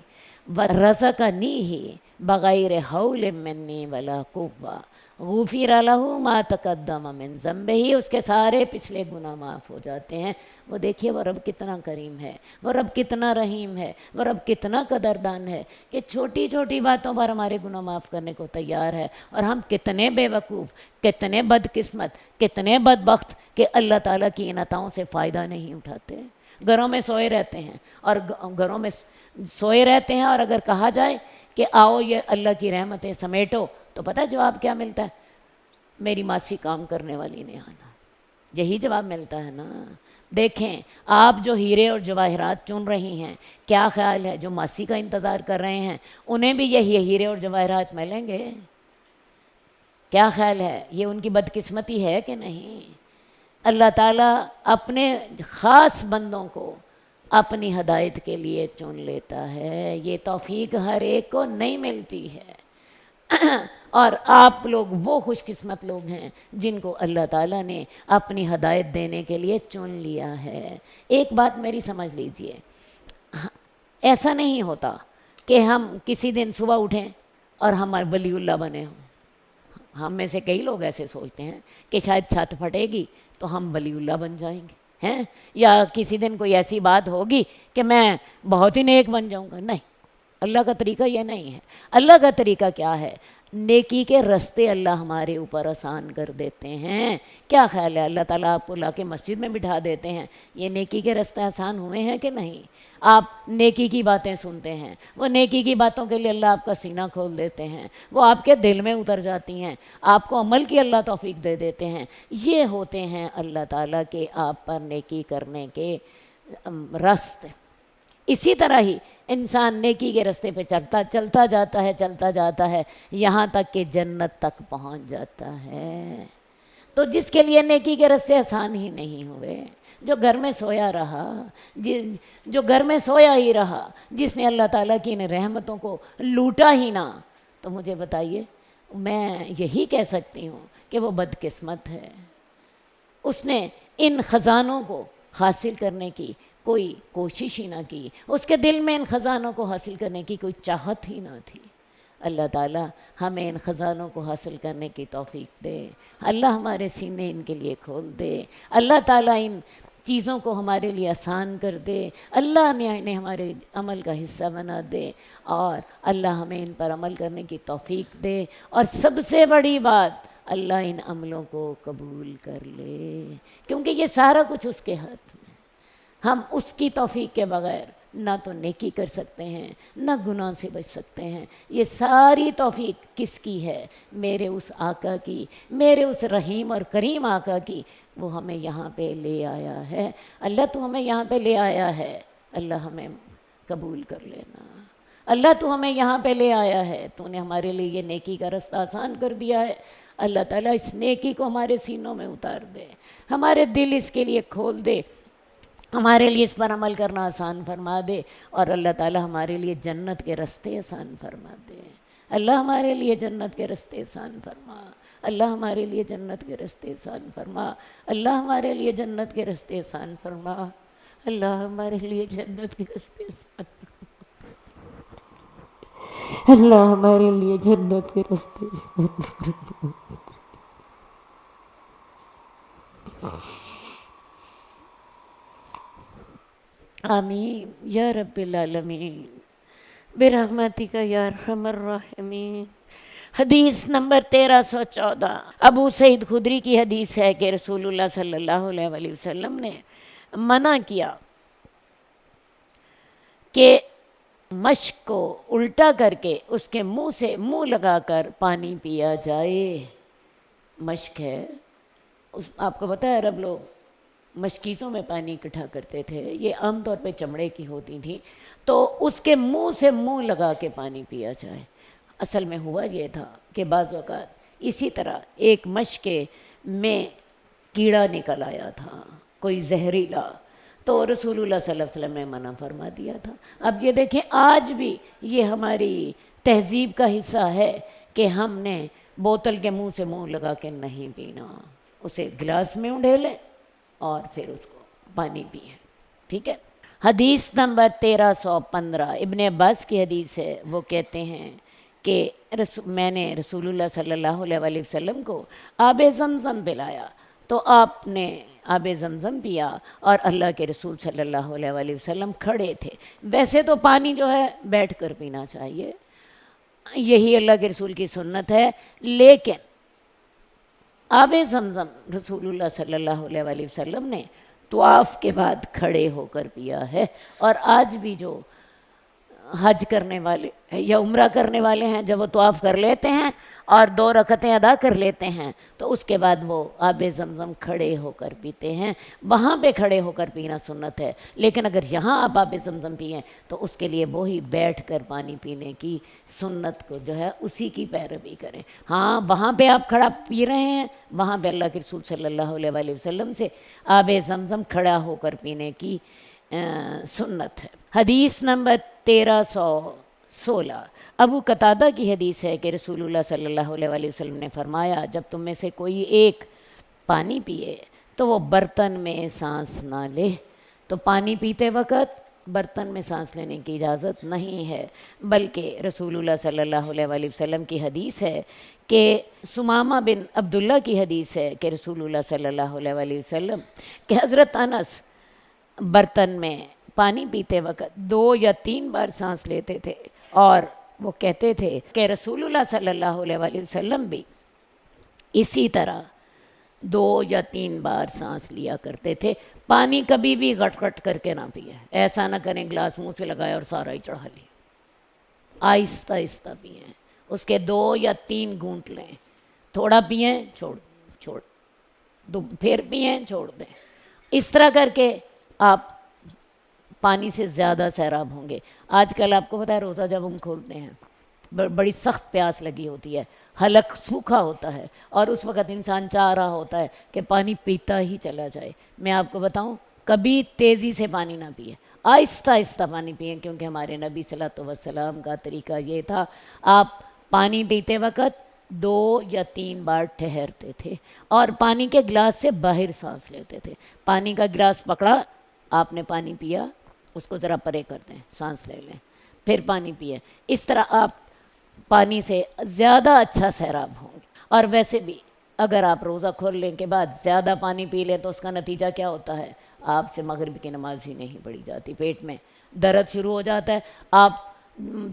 ورزقنی بغیر حول منی ولا قوہ غفر لہ ما تقدم من ذنبہ. اس کے سارے پچھلے گناہ معاف ہو جاتے ہیں. وہ دیکھیے وہ رب کتنا کریم ہے، وہ رب کتنا رحیم ہے، وہ رب کتنا قدردان ہے کہ چھوٹی چھوٹی باتوں پر ہمارے گناہ معاف کرنے کو تیار ہے. اور ہم کتنے بے وقوف، کتنے بدقسمت، کتنے بدبخت کہ اللہ تعالیٰ کی ان عطاؤں سے فائدہ نہیں اٹھاتے. گھروں میں سوئے رہتے ہیں اور اگر کہا جائے کہ آؤ یہ اللہ کی رحمتیں سمیٹو تو پتہ جواب کیا ملتا ہے؟ میری ماسی کام کرنے والی نے آنا. یہی جواب ملتا ہے نا. دیکھیں آپ جو ہیرے اور جواہرات چن رہی ہیں، کیا خیال ہے جو ماسی کا انتظار کر رہے ہیں انہیں بھی یہی ہیرے اور جواہرات ملیں گے؟ کیا خیال ہے؟ یہ ان کی بدقسمتی ہے کہ نہیں؟ اللہ تعالیٰ اپنے خاص بندوں کو اپنی ہدایت کے لیے چن لیتا ہے. یہ توفیق ہر ایک کو نہیں ملتی ہے. اور آپ لوگ وہ خوش قسمت لوگ ہیں جن کو اللہ تعالیٰ نے اپنی ہدایت دینے کے لیے چن لیا ہے. ایک بات میری سمجھ لیجئے، ایسا نہیں ہوتا کہ ہم کسی دن صبح اٹھیں اور ہم ولی اللہ بنے ہوں. ہم میں سے کئی لوگ ایسے سوچتے ہیں کہ شاید چھت پھٹے گی تو ہم ولی اللہ بن جائیں گے ہیں، یا کسی دن کوئی ایسی بات ہوگی کہ میں بہت ہی نیک بن جاؤں گا. نہیں، اللہ کا طریقہ یہ نہیں ہے. اللہ کا طریقہ کیا ہے؟ نیکی کے رستے اللہ ہمارے اوپر آسان کر دیتے ہیں. کیا خیال ہے؟ اللہ تعالیٰ آپ کو لا کے مسجد میں بٹھا دیتے ہیں. یہ نیکی کے رستے آسان ہوئے ہیں کہ نہیں؟ آپ نیکی کی باتیں سنتے ہیں، وہ نیکی کی باتوں کے لیے اللہ آپ کا سینہ کھول دیتے ہیں، وہ آپ کے دل میں اتر جاتی ہیں، آپ کو عمل کی اللہ توفیق دے دیتے ہیں. یہ ہوتے ہیں اللہ تعالیٰ کے آپ پر نیکی کرنے کے راستے. اسی طرح ہی انسان نیکی کے راستے پہ چلتا جاتا ہے یہاں تک کہ جنت تک پہنچ جاتا ہے. تو جس کے لیے نیکی کے راستے آسان ہی نہیں ہوئے، جو گھر میں سویا رہا، جو گھر میں سویا ہی رہا، جس نے اللہ تعالیٰ کی ان رحمتوں کو لوٹا ہی نہ، تو مجھے بتائیے میں یہی کہہ سکتی ہوں کہ وہ بدقسمت ہے. اس نے ان خزانوں کو حاصل کرنے کی کوئی کوشش ہی نہ کی، اس کے دل میں ان خزانوں کو حاصل کرنے کی کوئی چاہت ہی نہ تھی. اللہ تعالیٰ ہمیں ان خزانوں کو حاصل کرنے کی توفیق دے. اللہ ہمارے سینے ان کے لیے کھول دے. اللہ تعالیٰ ان چیزوں کو ہمارے لیے آسان کر دے. اللہ نے انہیں ہمارے عمل کا حصہ بنا دے اور اللہ ہمیں ان پر عمل کرنے کی توفیق دے. اور سب سے بڑی بات، اللہ ان عملوں کو قبول کر لے، کیونکہ یہ سارا کچھ اس کے ہاتھ میں. ہم اس کی توفیق کے بغیر نہ تو نیکی کر سکتے ہیں نہ گناہ سے بچ سکتے ہیں۔ یہ ساری توفیق کس کی ہے؟ میرے اس آقا کی، میرے اس رحیم اور کریم آقا کی۔ وہ ہمیں یہاں پہ لے آیا ہے۔ اللہ تو ہمیں یہاں پہ لے آیا ہے، اللہ ہمیں قبول کر لینا۔ اللہ تو ہمیں یہاں پہ لے آیا ہے، تو نے ہمارے لیے یہ نیکی کا رستہ آسان کر دیا ہے۔ اللہ تعالیٰ اس نیکی کو ہمارے سینوں میں اتار دے، ہمارے دل اس کے لیے کھول دے، ہمارے لیے اس پر عمل کرنا آسان فرما دے، اور اللہ تعالیٰ ہمارے لیے جنت کے رستے آسان فرما دے۔ اللہ ہمارے لیے جنت کے رستے آسان فرما، اللہ ہمارے لیے جنت کے رستے آسان فرما، اللہ ہمارے لیے جنت کے رستے آسان فرما، اللہ ہمارے لیے جنت کے رستے آسان فرما، اللہ ہمارے لیے جنت کے رستے آسان فرما۔ آمین یا رب العالمین برحمتک یا ارحم الراحمین۔ حدیث نمبر 1314، ابو سعید خدری کی حدیث ہے کہ رسول اللہ صلی اللہ علیہ وآلہ وسلم نے منع کیا کہ مشک کو الٹا کر کے اس کے منہ سے منہ لگا کر پانی پیا جائے۔ مشک ہے، آپ کو پتہ ہے عرب لوگ مشکیزوں میں پانی اکٹھا کرتے تھے، یہ عام طور پہ چمڑے کی ہوتی تھیں، تو اس کے منہ سے منہ لگا کے پانی پیا جائے۔ اصل میں ہوا یہ تھا کہ بعض اوقات اسی طرح ایک مشک میں کیڑا نکل آیا تھا، کوئی زہریلا، تو رسول اللہ صلی اللہ علیہ وسلم نے منع فرما دیا تھا۔ اب یہ دیکھیں آج بھی یہ ہماری تہذیب کا حصہ ہے کہ ہم نے بوتل کے منہ سے منہ لگا کے نہیں پینا، اسے گلاس میں اونڈھیلیں اور پھر اس کو پانی پئیں، ٹھیک ہے۔ حدیث نمبر 1315، ابن عباس کی حدیث ہے، وہ کہتے ہیں کہ میں نے رسول اللہ صلی اللہ علیہ وآلہ وسلم کو آب زمزم پلایا، تو آپ نے آب زمزم پیا اور اللہ کے رسول صلی اللہ علیہ وآلہ وسلم کھڑے تھے۔ ویسے تو پانی جو ہے بیٹھ کر پینا چاہیے، یہی اللہ کے رسول کی سنت ہے، لیکن آب زمزم رسول اللہ صلی اللہ علیہ وآلہ وسلم نے طواف کے بعد کھڑے ہو کر پیا ہے۔ اور آج بھی جو حج کرنے والے یا عمرہ کرنے والے ہیں، جب وہ طواف کر لیتے ہیں اور 2 رکعتیں ادا کر لیتے ہیں تو اس کے بعد وہ آب زمزم کھڑے ہو کر پیتے ہیں۔ وہاں پہ کھڑے ہو کر پینا سنت ہے، لیکن اگر یہاں آپ آب زمزم پئیں تو اس کے لیے وہی بیٹھ کر پانی پینے کی سنت کو جو ہے اسی کی پیروی کریں۔ ہاں وہاں پہ آپ کھڑا پی رہے ہیں، وہاں پہ اللہ کے رسول صلی اللہ علیہ وآلہ وسلم سے آب زمزم کھڑا ہو کر پینے کی سنت ہے۔ حدیث نمبر 1316، ابو قتادہ کی حدیث ہے کہ رسول اللہ صلی اللہ علیہ وآلہ وسلم نے فرمایا، جب تم میں سے کوئی ایک پانی پیے تو وہ برتن میں سانس نہ لے۔ تو پانی پیتے وقت برتن میں سانس لینے کی اجازت نہیں ہے، بلکہ رسول اللہ صلی اللہ علیہ وآلہ وسلم کی حدیث ہے کہ سمامہ بن عبداللہ کی حدیث ہے کہ رسول اللہ صلی اللہ علیہ وآلہ وسلم کہ حضرت انس برتن میں پانی پیتے وقت 2 یا 3 بار سانس لیتے تھے، اور وہ کہتے تھے کہ رسول اللہ صلی اللہ علیہ وآلہ وسلم بھی اسی طرح 2 یا 3 بار سانس لیا کرتے تھے۔ پانی کبھی بھی گٹ گٹ کر کے نہ پیے، ایسا نہ کریں گلاس منہ سے لگایا اور سارا ہی چڑھا لیا، آہستہ آہستہ پئیں، اس کے 2 یا 3 گھونٹ لیں، تھوڑا پئیں چھوڑ پھر پئیں چھوڑ دیں، اس طرح کر کے آپ پانی سے زیادہ سیراب ہوں گے۔ آج کل آپ کو پتہ ہے روزہ جب ہم کھولتے ہیں بڑی سخت پیاس لگی ہوتی ہے، حلق سوکھا ہوتا ہے، اور اس وقت انسان چاہ رہا ہوتا ہے کہ پانی پیتا ہی چلا جائے۔ میں آپ کو بتاؤں، کبھی تیزی سے پانی نہ پئیں، آہستہ آہستہ پانی پئیں، کیونکہ ہمارے نبی صلی اللہ علیہ وسلم کا طریقہ یہ تھا، آپ پانی پیتے وقت 2 یا 3 بار ٹھہرتے تھے اور پانی کے گلاس سے باہر سانس لیتے تھے۔ پانی کا گلاس پکڑا، آپ نے پانی پیا، اس کو ذرا پرے کر دیں، سانس لے لیں، پھر پانی پیے۔ اس طرح آپ پانی سے زیادہ اچھا سیراب ہوں گے۔ اور ویسے بھی اگر آپ روزہ کھولنے کے بعد زیادہ پانی پی لیں تو اس کا نتیجہ کیا ہوتا ہے؟ آپ سے مغرب کی نماز ہی نہیں پڑھی جاتی، پیٹ میں درد شروع ہو جاتا ہے، آپ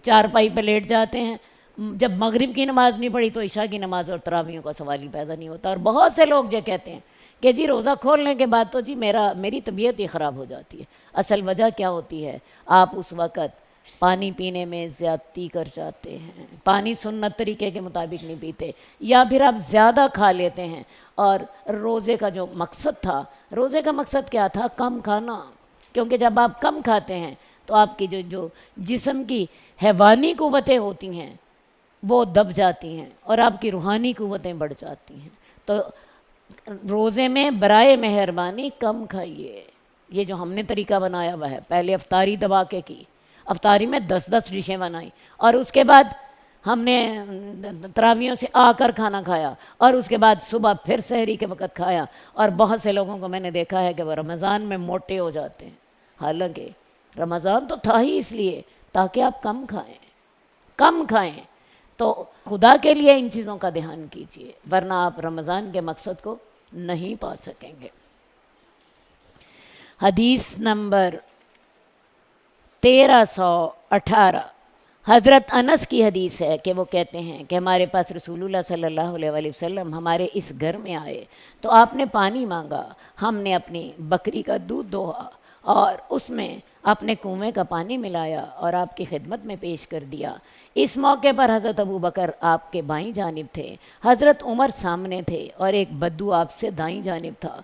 چارپائی پہ لیٹ جاتے ہیں، جب مغرب کی نماز نہیں پڑھی تو عشاء کی نماز اور تراویحوں کا سوال ہی پیدا نہیں ہوتا. اور بہت سے لوگ جو کہتے ہیں کہ جی روزہ کھولنے کے بعد تو جی میری طبیعت ہی خراب ہو جاتی ہے. اصل وجہ کیا ہوتی ہے؟ آپ اس وقت پانی پینے میں زیادتی کر جاتے ہیں، پانی سنت طریقے کے مطابق نہیں پیتے، یا پھر آپ زیادہ کھا لیتے ہیں. اور روزے کا جو مقصد تھا، روزے کا مقصد کیا تھا؟ کم کھانا. کیونکہ جب آپ کم کھاتے ہیں تو آپ کی جو جسم کی حیوانی قوتیں ہوتی ہیں وہ دب جاتی ہیں اور آپ کی روحانی قوتیں بڑھ جاتی ہیں. تو روزے میں برائے مہربانی کم کھائیے. یہ جو ہم نے طریقہ بنایا ہوا ہے، پہلے افطاری دبا کے کی، افطاری میں 10 ڈشیں بنائیں، اور اس کے بعد ہم نے تراویحوں سے آ کر کھانا کھایا، اور اس کے بعد صبح پھر سحری کے وقت کھایا. اور بہت سے لوگوں کو میں نے دیکھا ہے کہ وہ رمضان میں موٹے ہو جاتے ہیں، حالانکہ رمضان تو تھا ہی اس لیے تاکہ آپ کم کھائیں. تو خدا کے لیے ان چیزوں کا دھیان کیجیے، ورنہ آپ رمضان کے مقصد کو نہیں پا سکیں گے. حدیث نمبر 1318 حضرت انس کی حدیث ہے کہ وہ کہتے ہیں کہ ہمارے پاس رسول اللہ صلی اللہ علیہ وآلہ وسلم ہمارے اس گھر میں آئے تو آپ نے پانی مانگا. ہم نے اپنی بکری کا دودھ دوہا اور اس میں اپنے کنویں کا پانی ملایا اور آپ کی خدمت میں پیش کر دیا. اس موقع پر حضرت ابو بکر آپ کے بائیں جانب تھے، حضرت عمر سامنے تھے اور ایک بدو آپ سے دائیں جانب تھا.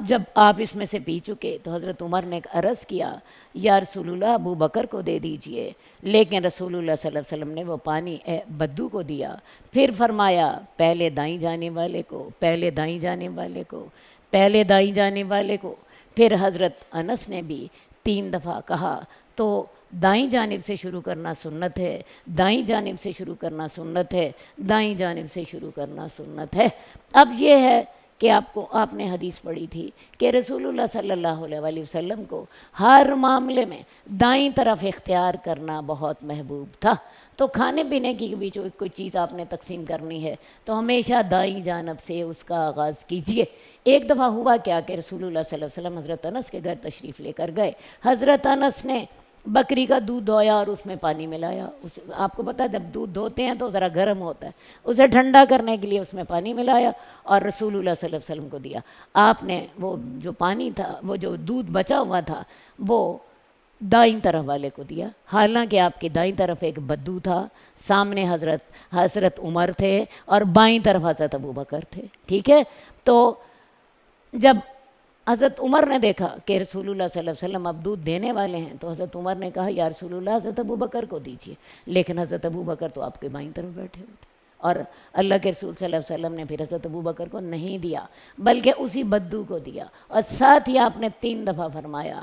جب آپ اس میں سے پی چکے تو حضرت عمر نے عرض کیا، یا رسول اللہ ابو بکر کو دے دیجئے. لیکن رسول اللہ صلی اللہ علیہ وسلم نے وہ پانی بدو کو دیا. پھر فرمایا، پہلے دائیں جانب والے کو، پہلے دائیں جانب والے کو، پہلے دائیں جانب والے کو. پھر حضرت انس نے بھی 3 دفعہ کہا. تو دائیں جانب سے شروع کرنا سنت ہے، دائیں جانب سے شروع کرنا سنت ہے، دائیں جانب سے شروع کرنا سنت ہے. اب یہ ہے کہ آپ نے حدیث پڑھی تھی کہ رسول اللہ صلی اللہ علیہ وآلہ وسلم کو ہر معاملے میں دائیں طرف اختیار کرنا بہت محبوب تھا. تو کھانے پینے کی بھی جو کوئی چیز آپ نے تقسیم کرنی ہے تو ہمیشہ دائیں جانب سے اس کا آغاز کیجیے. ایک دفعہ ہوا کیا کہ رسول اللہ صلی اللہ علیہ وسلم حضرت انس کے گھر تشریف لے کر گئے. حضرت انس نے بکری کا دودھ دھویا اور اس میں پانی ملایا. آپ کو پتہ ہے جب دودھ دھوتے ہیں تو ذرا گرم ہوتا ہے، اسے ٹھنڈا کرنے کے لیے اس میں پانی ملایا اور رسول اللہ صلی اللہ علیہ وسلم کو دیا. آپ نے وہ جو پانی تھا، وہ جو دودھ بچا ہوا تھا، وہ دائیں طرف والے کو دیا. حالانکہ آپ کی دائیں طرف ایک بدو تھا، سامنے حضرت عمر تھے اور بائیں طرف حضرت ابو بکر تھے. ٹھیک ہے. تو جب حضرت عمر نے دیکھا کہ رسول اللہ صلی اللہ علیہ وسلم اب دودھ دینے والے ہیں تو حضرت عمر نے کہا، یا رسول اللہ حضرت ابو بکر کو دیجیے. لیکن حضرت ابو بکر تو آپ کے بائیں طرف بیٹھے ہوئے تھے اور اللہ کے رسول صلی اللہ علیہ وسلم نے پھر حضرت ابو بکر کو نہیں دیا بلکہ اسی بدو کو دیا. اور ساتھ ہی آپ نے 3 دفعہ فرمایا،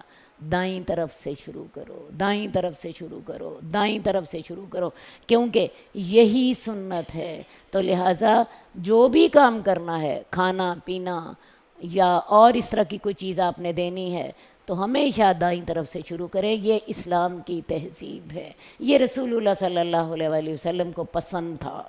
دائیں طرف سے شروع کرو، دائیں طرف سے شروع کرو، دائیں طرف سے شروع کرو، کیونکہ یہی سنت ہے. تو لہٰذا جو بھی کام کرنا ہے، کھانا پینا یا اور اس طرح کی کوئی چیز آپ نے دینی ہے تو ہمیشہ دائیں طرف سے شروع کریں. یہ اسلام کی تہذیب ہے، یہ رسول اللہ صلی اللہ علیہ وآلہ وسلم کو پسند تھا.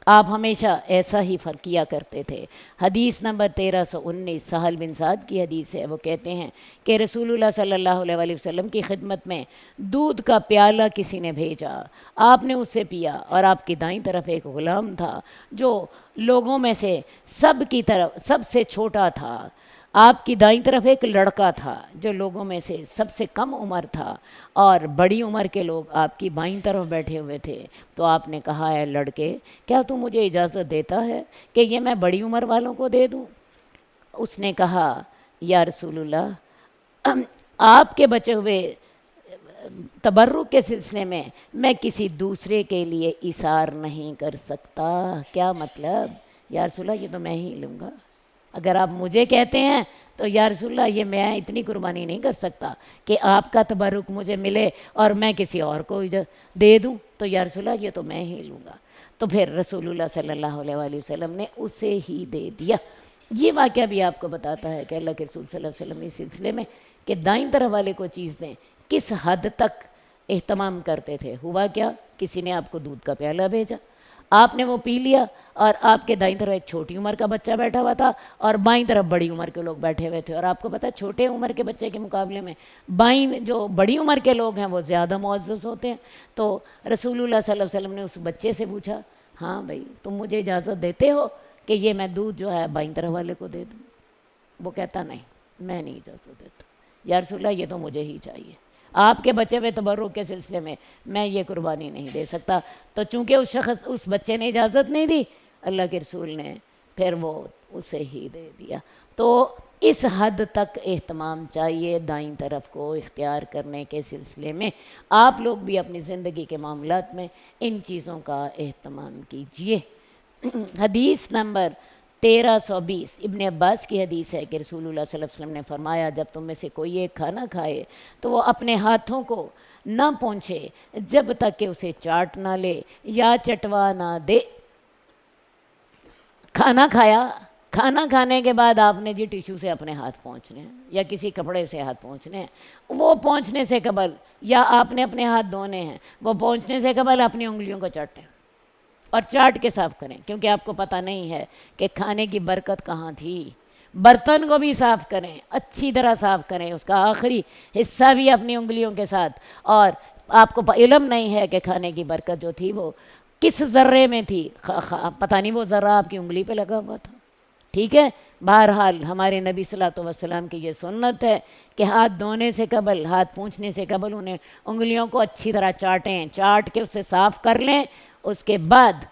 آپ ہمیشہ ایسا ہی کیا کرتے تھے. حدیث نمبر 1319 سہل بن سعد کی حدیث ہے. وہ کہتے ہیں کہ رسول اللہ صلی اللہ علیہ وآلہ وسلم کی خدمت میں دودھ کا پیالہ کسی نے بھیجا، آپ نے اس سے پیا اور آپ کی دائیں طرف ایک غلام تھا جو لوگوں میں سے سب سے چھوٹا تھا. آپ کی دائیں طرف ایک لڑکا تھا جو لوگوں میں سے سب سے کم عمر تھا اور بڑی عمر کے لوگ آپ کی بائیں طرف بیٹھے ہوئے تھے. تو آپ نے کہا، اے لڑکے، کیا تو مجھے اجازت دیتا ہے کہ یہ میں بڑی عمر والوں کو دے دوں؟ اس نے کہا، یا رسول اللہ، آپ کے بچے ہوئے تبرک کے سلسلے میں کسی دوسرے کے لیے ایثار نہیں کر سکتا. کیا مطلب؟ یا رسول اللہ یہ تو میں ہی لوں گا. اگر آپ مجھے کہتے ہیں تو یا رسول اللہ یہ میں اتنی قربانی نہیں کر سکتا کہ آپ کا تبرک مجھے ملے اور میں کسی اور کو دے دوں. تو یا رسول اللہ یہ تو میں ہی لوں گا. تو پھر رسول اللہ صلی اللہ علیہ وآلہ وسلم نے اسے ہی دے دیا. یہ واقعہ بھی آپ کو بتاتا ہے کہ اللہ کے رسول صلی اللہ علیہ وسلم اس سلسلے میں کہ دائیں طرف والے کو چیز دیں کس حد تک اہتمام کرتے تھے. ہوا کیا، کسی نے آپ کو دودھ کا پیالہ بھیجا، آپ نے وہ پی لیا اور آپ کے دائیں طرف ایک چھوٹی عمر کا بچہ بیٹھا ہوا تھا اور بائیں طرف بڑی عمر کے لوگ بیٹھے ہوئے تھے، اور آپ کو پتہ ہے چھوٹے عمر کے بچے کے مقابلے میں بائیں جو بڑی عمر کے لوگ ہیں وہ زیادہ معزز ہوتے ہیں۔ تو رسول اللہ صلی اللہ علیہ وسلم نے اس بچے سے پوچھا، ہاں بھائی تم مجھے اجازت دیتے ہو کہ یہ میں دودھ جو ہے بائیں طرف والے کو دے دوں؟ وہ کہتا نہیں، میں نہیں اجازت دیتا، یا رسول اللہ یہ تو مجھے ہی چاہیے، آپ کے بچے ہوئے تبرک کے سلسلے میں یہ قربانی نہیں دے سکتا۔ تو چونکہ اس بچے نے اجازت نہیں دی، اللہ کے رسول نے پھر وہ اسے ہی دے دیا۔ تو اس حد تک اہتمام چاہیے دائیں طرف کو اختیار کرنے کے سلسلے میں۔ آپ لوگ بھی اپنی زندگی کے معاملات میں ان چیزوں کا اہتمام کیجیے۔ حدیث نمبر 1320 ابن عباس کی حدیث ہے کہ رسول اللہ صلی اللہ علیہ وسلم نے فرمایا، جب تم میں سے کوئی ایک کھانا کھائے تو وہ اپنے ہاتھوں کو نہ پونچھے جب تک کہ اسے چاٹ نہ لے یا چٹوا نہ دے۔ کھانا کھایا، کھانا کھانے کے بعد آپ نے ٹیشو سے اپنے ہاتھ پونچھنے ہیں یا کسی کپڑے سے ہاتھ پونچھنے ہیں، وہ پونچھنے سے قبل یا آپ نے اپنے ہاتھ دھونے ہیں، وہ پونچھنے سے قبل اپنی انگلیوں کو چاٹیں اور چاٹ کے صاف کریں، کیونکہ آپ کو پتہ نہیں ہے کہ کھانے کی برکت کہاں تھی۔ برتن کو بھی صاف کریں، اچھی طرح صاف کریں، اس کا آخری حصہ بھی اپنی انگلیوں کے ساتھ، اور آپ کو علم نہیں ہے کہ کھانے کی برکت جو تھی وہ کس ذرے میں تھی، پتہ نہیں وہ ذرہ آپ کی انگلی پہ لگا ہوا تھا، ٹھیک ہے۔ بہرحال ہمارے نبی صلی اللہ علیہ وسلم کی یہ سنت ہے کہ ہاتھ دھونے سے قبل، ہاتھ پونچھنے سے قبل انہیں انگلیوں کو اچھی طرح چاٹیں، چاٹ کے اسے صاف کر لیں، اس کے بعد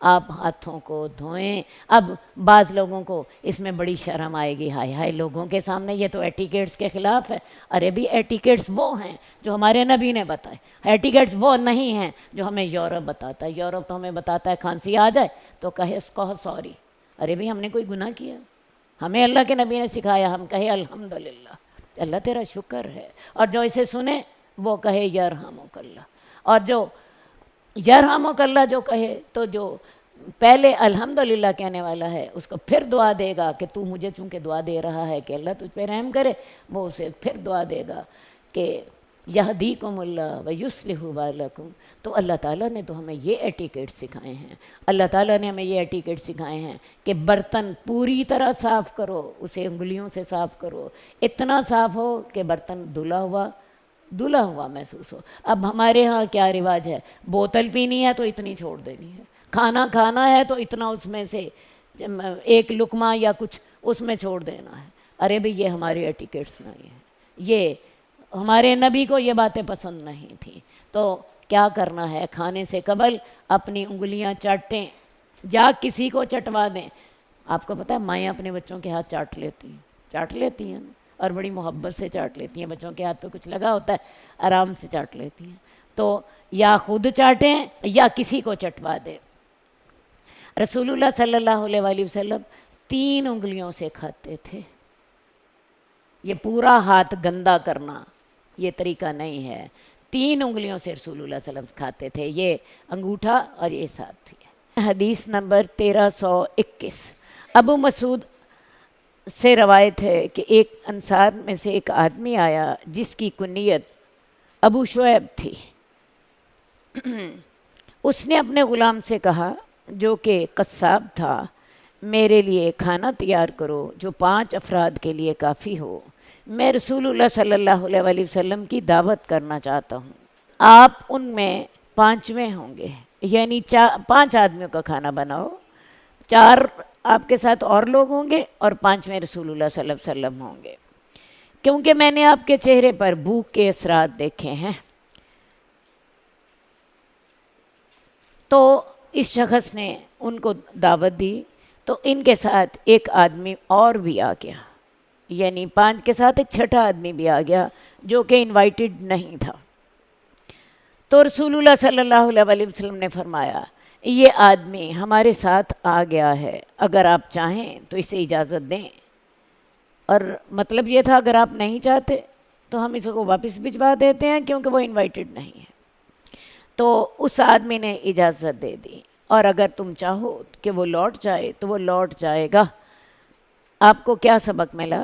آپ ہاتھوں کو دھوئیں۔ اب بعض لوگوں کو اس میں بڑی شرم آئے گی، ہائے ہائے لوگوں کے سامنے یہ تو ایٹیکیٹس کے خلاف ہے۔ ارے بھی ایٹیکیٹس وہ ہیں جو ہمارے نبی نے بتائے، ایٹیکیٹس وہ نہیں ہیں جو ہمیں یورپ بتاتا ہے۔ یورپ تو ہمیں بتاتا ہے کھانسی آ جائے تو کہو سوری۔ ارے بھی ہم نے کوئی گناہ کیا؟ ہمیں اللہ کے نبی نے سکھایا ہم کہے الحمدللہ، اللہ تیرا شکر ہے، اور جو اسے سنے وہ کہے یرحمک اللہ، اور جو یرحمک اللہ جو کہے تو جو پہلے الحمدللہ کہنے والا ہے اس کو پھر دعا دے گا کہ تو مجھے چونکہ دعا دے رہا ہے کہ اللہ تجھ پہ رحم کرے، وہ اسے پھر دعا دے گا کہ یہدیکم اللہ ویصلح بالکم۔ تو اللہ تعالیٰ نے تو ہمیں یہ ایٹیکیٹ سکھائے ہیں، اللہ تعالیٰ نے ہمیں یہ ایٹیکیٹ سکھائے ہیں کہ برتن پوری طرح صاف کرو، اسے انگلیوں سے صاف کرو، اتنا صاف ہو کہ برتن دھلا ہوا محسوس ہو۔ اب ہمارے ہاں کیا رواج ہے، بوتل پینی ہے تو اتنی چھوڑ دینی ہے، کھانا کھانا ہے تو اتنا اس میں سے ایک لقمہ یا کچھ اس میں چھوڑ دینا ہے۔ ارے بھئی یہ ہماری ایٹیکیٹس نہیں ہیں، یہ ہمارے نبی کو یہ باتیں پسند نہیں تھیں۔ تو کیا کرنا ہے، کھانے سے قبل اپنی انگلیاں چاٹیں یا کسی کو چٹوا دیں۔ آپ کو پتہ ہے مائیں اپنے بچوں کے ہاتھ چاٹ لیتی ہیں اور بڑی محبت سے چاٹ لیتی ہیں، بچوں کے ہاتھ پہ کچھ لگا ہوتا ہے آرام سے چاٹ لیتی ہیں۔ تو یا خود چاٹیں یا کسی کو چٹوا دیں۔ رسول اللہ صلی اللہ علیہ وآلہ وسلم 3 انگلیوں سے کھاتے تھے۔ یہ پورا ہاتھ گندا کرنا یہ طریقہ نہیں ہے، 3 انگلیوں سے رسول اللہ صلی اللہ علیہ وسلم کھاتے تھے، یہ انگوٹھا اور یہ ساتھ تھی۔ حدیث نمبر 1321 ابو مسعود سے روایت ہے کہ ایک انصار میں سے ایک آدمی آیا جس کی کنیت ابو شعیب تھی۔ اس نے اپنے غلام سے کہا جو کہ قصاب تھا، میرے لیے کھانا تیار کرو جو 5 افراد کے لیے کافی ہو، میں رسول اللہ صلی اللہ علیہ وآلہ وسلم کی دعوت کرنا چاہتا ہوں، آپ ان میں 5ویں ہوں گے، یعنی 5 آدمیوں کا کھانا بناؤ، 4 آپ کے ساتھ اور لوگ ہوں گے اور 5ویں رسول اللہ صلی اللہ علیہ وسلم ہوں گے، کیونکہ میں نے آپ کے چہرے پر بھوک کے اثرات دیکھے ہیں۔ تو اس شخص نے ان کو دعوت دی، تو ان کے ساتھ ایک آدمی اور بھی آ گیا، یعنی 5 کے ساتھ ایک 6ٹھا آدمی بھی آ گیا جو کہ انوائٹڈ نہیں تھا۔ تو رسول اللہ صلی اللہ علیہ وآلہ وسلم نے فرمایا یہ آدمی ہمارے ساتھ آ گیا ہے، اگر آپ چاہیں تو اسے اجازت دیں، اور مطلب یہ تھا اگر آپ نہیں چاہتے تو ہم اس کو واپس بھجوا دیتے ہیں کیونکہ وہ انوائٹڈ نہیں ہے۔ تو اس آدمی نے اجازت دے دی، اور اگر تم چاہو کہ وہ لوٹ جائے تو وہ لوٹ جائے گا۔ آپ کو کیا سبق ملا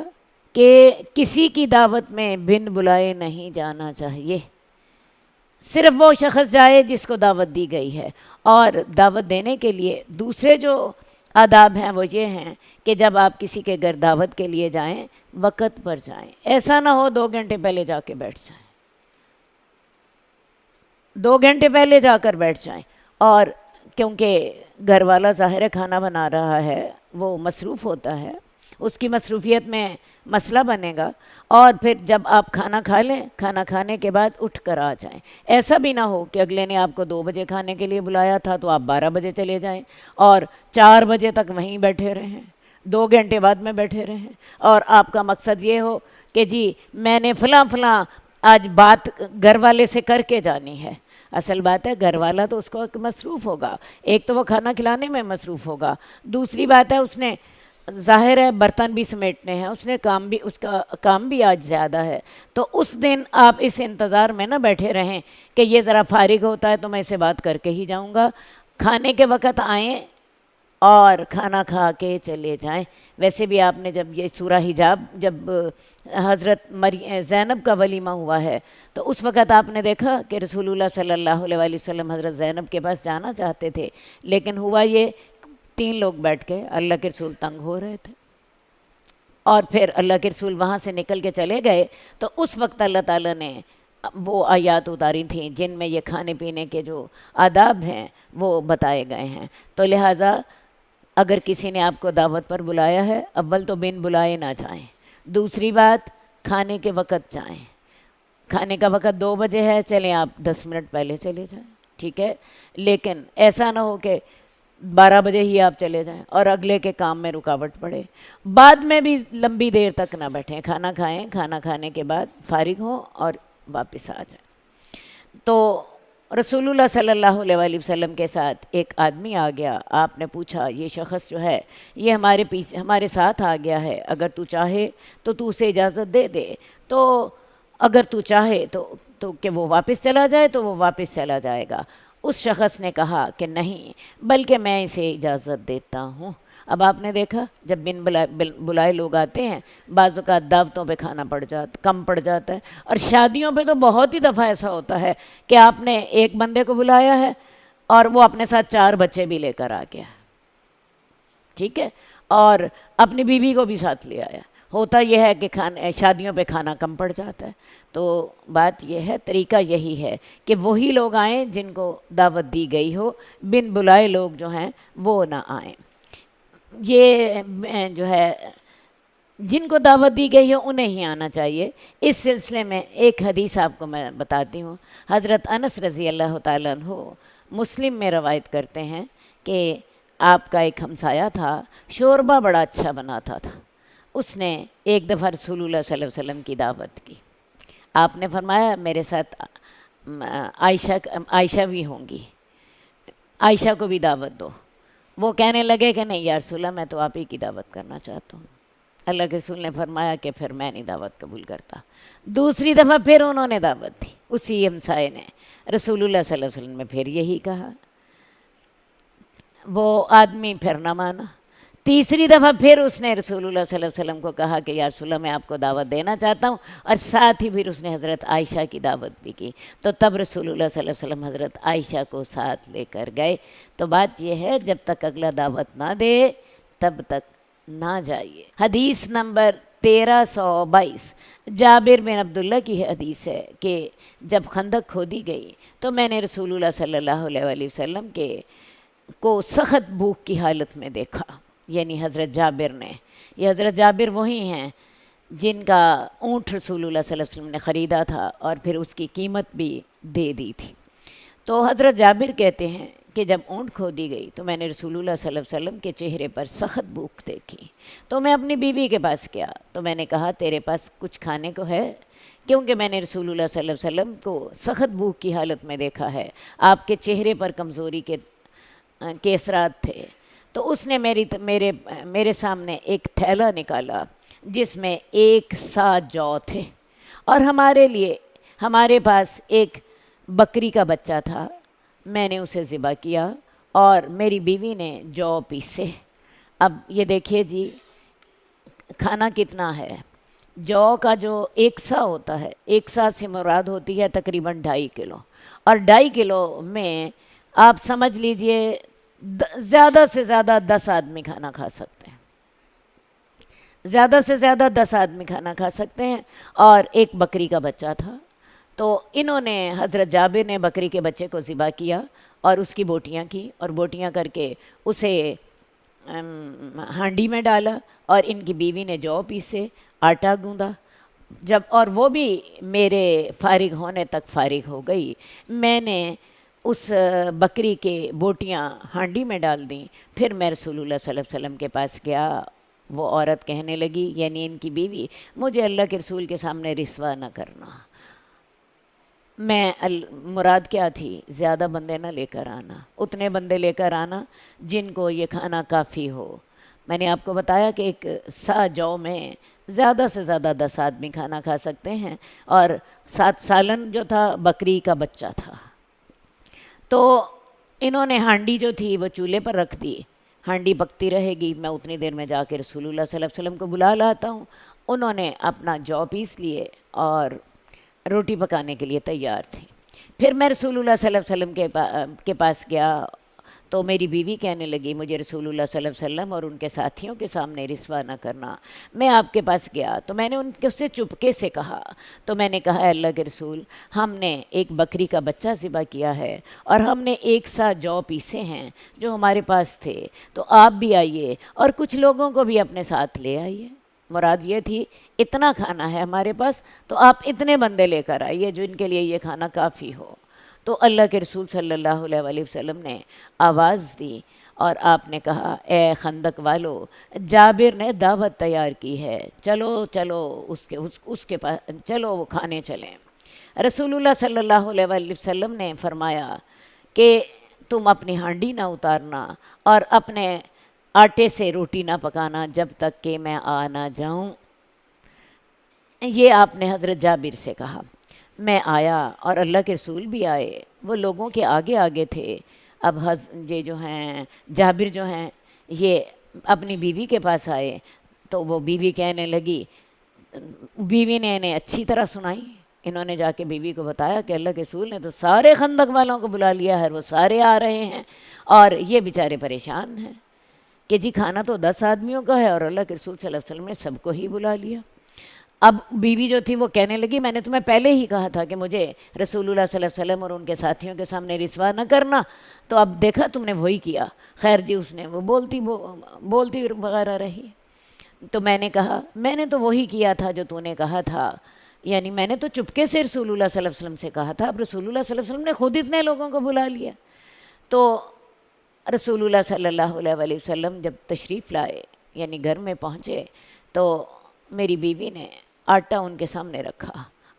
کہ کسی کی دعوت میں بن بلائے نہیں جانا چاہیے۔ صرف وہ شخص جائے جس کو دعوت دی گئی ہے. اور دعوت دینے کے لیے دوسرے جو آداب ہیں وہ یہ ہیں کہ جب آپ کسی کے گھر دعوت کے لیے جائیں وقت پر جائیں. ایسا نہ ہو 2 گھنٹے پہلے جا کے بیٹھ جائیں، 2 گھنٹے پہلے جا کر بیٹھ جائیں. اور کیونکہ گھر والا ظاہر کھانا بنا رہا ہے، وہ مصروف ہوتا ہے، اس کی مصروفیت میں مسئلہ بنے گا. اور پھر جب آپ کھانا کھا لیں، کھانا کھانے کے بعد اٹھ کر آ جائیں. ایسا بھی نہ ہو کہ اگلے نے آپ کو 2 بجے کھانے کے لیے بلایا تھا تو آپ 12 بجے چلے جائیں اور 4 بجے تک وہیں بیٹھے رہیں، 2 گھنٹے بعد میں بیٹھے رہیں. اور آپ کا مقصد یہ ہو کہ جی میں نے فلاں فلاں آج بات گھر والے سے کر کے جانی ہے. اصل بات ہے گھر والا تو اس کو مصروف ہوگا، ایک تو وہ کھانا کھلانے میں مصروف ہوگا، دوسری بات ہے اس نے ظاہر ہے برتن بھی سمیٹنے ہیں، اس کا کام بھی آج زیادہ ہے. تو اس دن آپ اس انتظار میں نہ بیٹھے رہیں کہ یہ ذرا فارغ ہوتا ہے تو میں اسے بات کر کے ہی جاؤں گا. کھانے کے وقت آئیں اور کھانا کھا کے چلے جائیں. ویسے بھی آپ نے جب یہ سورہ حجاب جب حضرت زینب کا ولیمہ ہوا ہے تو اس وقت آپ نے دیکھا کہ رسول اللہ صلی اللہ علیہ وآلہ وسلم حضرت زینب کے پاس جانا چاہتے تھے، لیکن ہوا یہ 3 لوگ بیٹھ کے اللہ کے رسول تنگ ہو رہے تھے. اور پھر اللہ کے رسول وہاں سے نکل کے چلے گئے تو اس وقت اللہ تعالیٰ نے وہ آیات اتاری تھیں جن میں یہ کھانے پینے کے جو آداب ہیں وہ بتائے گئے ہیں. تو لہٰذا اگر کسی نے آپ کو دعوت پر بلایا ہے، اول تو بن بلائے نہ جائیں. دوسری بات، کھانے کے وقت جائیں. کھانے کا وقت 2 بجے ہے، چلیں آپ 10 منٹ پہلے چلے جائیں، ٹھیک ہے. لیکن ایسا نہ ہو کہ 12 بجے ہی آپ چلے جائیں اور اگلے کے کام میں رکاوٹ پڑے. بعد میں بھی لمبی دیر تک نہ بیٹھیں، کھانا کھائیں، کھانا کھانے کے بعد فارغ ہوں اور واپس آ جائیں. تو رسول اللہ صلی اللہ علیہ وآلہ وسلم کے ساتھ ایک آدمی آ گیا. آپ نے پوچھا یہ شخص جو ہے یہ ہمارے ساتھ آ گیا ہے، اگر تو چاہے تو اسے اجازت دے دے. تو اگر تو چاہے تو کہ وہ واپس چلا جائے تو وہ واپس چلا جائے گا. اس شخص نے کہا کہ نہیں، بلکہ میں اسے اجازت دیتا ہوں. اب آپ نے دیکھا جب بن بلائے لوگ آتے ہیں بعض اوقات دعوتوں پہ کھانا کم پڑ جاتا ہے. اور شادیوں پہ تو بہت ہی دفعہ ایسا ہوتا ہے کہ آپ نے ایک بندے کو بلایا ہے اور وہ اپنے ساتھ 4 بچے بھی لے کر آ گیا، ٹھیک ہے، اور اپنی بیوی کو بھی ساتھ لے آیا. ہوتا یہ ہے کہ شادیوں پہ کھانا کم پڑ جاتا ہے. تو بات یہ ہے، طریقہ یہی ہے کہ وہی لوگ آئیں جن کو دعوت دی گئی ہو، بن بلائے لوگ جو ہیں وہ نہ آئیں. یہ جو ہے جن کو دعوت دی گئی ہو انہیں ہی آنا چاہیے. اس سلسلے میں ایک حدیث آپ کو میں بتاتی ہوں. حضرت انس رضی اللہ تعالیٰ عنہ مسلم میں روایت کرتے ہیں کہ آپ کا ایک ہمسایہ تھا، شوربہ بڑا اچھا بناتا تھا. اس نے ایک دفعہ رسول اللہ صلی اللہ علیہ وسلم کی دعوت کی. آپ نے فرمایا میرے ساتھ عائشہ بھی ہوں گی، عائشہ کو بھی دعوت دو. وہ کہنے لگے کہ نہیں یا رسول اللہ میں تو آپ ہی کی دعوت کرنا چاہتا ہوں. اللہ کے رسول نے فرمایا کہ پھر میں نہیں دعوت قبول کرتا. دوسری دفعہ پھر انہوں نے دعوت دی، اسی ہمسائے نے. رسول اللہ صلی اللہ علیہ وسلم نے پھر یہی کہا، وہ آدمی پھر نہ مانا. تیسری دفعہ پھر اس نے رسول اللہ صلی اللہ علیہ وسلم کو کہا کہ یا رسول اللہ میں آپ کو دعوت دینا چاہتا ہوں، اور ساتھ ہی پھر اس نے حضرت عائشہ کی دعوت بھی کی. تو تب رسول اللہ صلی اللہ علیہ وسلم حضرت عائشہ کو ساتھ لے کر گئے. تو بات یہ ہے جب تک اگلا دعوت نہ دے تب تک نہ جائیے. حدیث نمبر 1322 جابر بن عبداللہ کی حدیث ہے کہ جب خندق کھودی گئی تو میں نے رسول اللہ صلی اللہ علیہ وآلہ وسلم کو سخت بھوک کی حالت میں دیکھا. یعنی حضرت جابر نے، یہ حضرت جابر وہی ہیں جن کا اونٹ رسول اللہ صلی اللہ علیہ وسلم نے خریدا تھا اور پھر اس کی قیمت بھی دے دی تھی. تو حضرت جابر کہتے ہیں کہ جب اونٹ کھودی گئی تو میں نے رسول اللہ صلی اللہ علیہ وسلم کے چہرے پر سخت بھوک دیکھی. تو میں اپنی بیوی کے پاس گیا تو میں نے کہا تیرے پاس کچھ کھانے کو ہے، کیونکہ میں نے رسول اللہ صلی اللہ علیہ وسلم کو سخت بھوک کی حالت میں دیکھا ہے، آپ کے چہرے پر کمزوری کے اثرات تھے. تو اس نے میرے سامنے ایک تھیلا نکالا جس میں 1 سا جو تھے، اور ہمارے پاس ایک بکری کا بچہ تھا. میں نے اسے ذبح کیا اور میری بیوی نے جو پیسے. اب یہ دیکھیے جی کھانا کتنا ہے. جو کا جو ایک سا ہوتا ہے، ایک سا سے مراد ہوتی ہے تقریباً 2.5 کلو، اور 2.5 کلو میں آپ سمجھ لیجئے زیادہ سے زیادہ 10 آدمی کھانا کھا سکتے ہیں، زیادہ سے زیادہ 10 آدمی کھانا کھا سکتے ہیں۔ اور ایک بکری کا بچہ تھا، تو انہوں نے، حضرت جابر نے بکری کے بچے کو ذبح کیا اور اس کی بوٹیاں کی، اور بوٹیاں کر کے اسے ہانڈی میں ڈالا، اور ان کی بیوی نے جو پیسے، آٹا گوندا، جب، اور وہ بھی میرے فارغ ہونے تک فارغ ہو گئی، میں نے اس بکری کے بوٹیاں ہانڈی میں ڈال دیں۔ پھر میں رسول اللہ صلی اللہ علیہ وسلم کے پاس گیا، وہ عورت کہنے لگی، یعنی ان کی بیوی، مجھے اللہ کے رسول کے سامنے رسوا نہ کرنا۔ میں مراد کیا تھی؟ زیادہ بندے نہ لے کر آنا، اتنے بندے لے کر آنا جن کو یہ کھانا کافی ہو۔ میں نے آپ کو بتایا کہ ایک سا جو میں زیادہ سے زیادہ 10 آدمی کھانا کھا سکتے ہیں، اور 7 سالن جو تھا بکری کا بچہ تھا۔ تو انہوں نے ہانڈی جو تھی وہ چولہے پر رکھ دی، ہانڈی پکتی رہے گی، میں اتنی دیر میں جا کے رسول اللہ صلی اللہ علیہ وسلم کو بلا لاتا ہوں۔ انہوں نے اپنا جو پیس لیے اور روٹی پکانے کے لیے تیار تھی۔ پھر میں رسول اللہ صلی اللہ علیہ وسلم کے پاس گیا، تو میری بیوی کہنے لگی، مجھے رسول اللہ صلی اللہ علیہ وسلم اور ان کے ساتھیوں کے سامنے رسوا نہ کرنا۔ میں آپ کے پاس گیا تو میں نے ان سے چپکے سے کہا، تو میں نے کہا، اللہ کے رسول، ہم نے ایک بکری کا بچہ ذبح کیا ہے، اور ہم نے 1 سا جو پیسے ہیں جو ہمارے پاس تھے، تو آپ بھی آئیے اور کچھ لوگوں کو بھی اپنے ساتھ لے آئیے۔ مراد یہ تھی، اتنا کھانا ہے ہمارے پاس، تو آپ اتنے بندے لے کر آئیے جو ان کے لیے یہ کھانا کافی ہو۔ تو اللہ کے رسول صلی اللہ علیہ وآلہ وسلم نے آواز دی، اور آپ نے کہا، اے خندق والو، جابر نے دعوت تیار کی ہے، چلو چلو اس کے پاس چلو، وہ کھانے چلیں۔ رسول اللہ صلی اللہ علیہ وآلہ وسلم نے فرمایا کہ تم اپنی ہانڈی نہ اتارنا اور اپنے آٹے سے روٹی نہ پکانا جب تک کہ میں آ نہ جاؤں۔ یہ آپ نے حضرت جابر سے کہا۔ میں آیا اور اللہ کے رسول بھی آئے، وہ لوگوں کے آگے آگے تھے۔ اب یہ جو ہیں جابر جو ہیں، یہ اپنی بیوی کے پاس آئے، تو وہ بیوی کہنے لگی، بیوی نے انہیں اچھی طرح سنائی۔ انہوں نے جا کے بیوی کو بتایا کہ اللہ کے رسول نے تو سارے خندق والوں کو بلا لیا ہے، وہ سارے آ رہے ہیں، اور یہ بیچارے پریشان ہیں کہ جی کھانا تو 10 آدمیوں کا ہے، اور اللہ کے رسول صلی اللہ علیہ وسلم نے سب کو ہی بلا لیا۔ اب بیوی جو تھی وہ کہنے لگی، میں نے تمہیں پہلے ہی کہا تھا کہ مجھے رسول اللہ صلی اللہ علیہ وسلم اور ان کے ساتھیوں کے سامنے رسوا نہ کرنا، تو اب دیکھا تم نے وہی کیا۔ خیر جی، اس نے وہ بولتی وغیرہ رہی۔ تو میں نے کہا، میں نے تو وہی کیا تھا جو تو نے کہا تھا، یعنی میں نے تو چپکے سے رسول اللہ صلی اللہ علیہ وسلم سے کہا تھا، اب رسول اللہ صلی اللہ علیہ وسلم نے خود اتنے لوگوں کو بلا لیا۔ تو رسول اللہ صلی اللہ علیہ وآلہ وسلم جب تشریف لائے، یعنی گھر میں پہنچے، تو میری بیوی نے آٹا ان کے سامنے رکھا،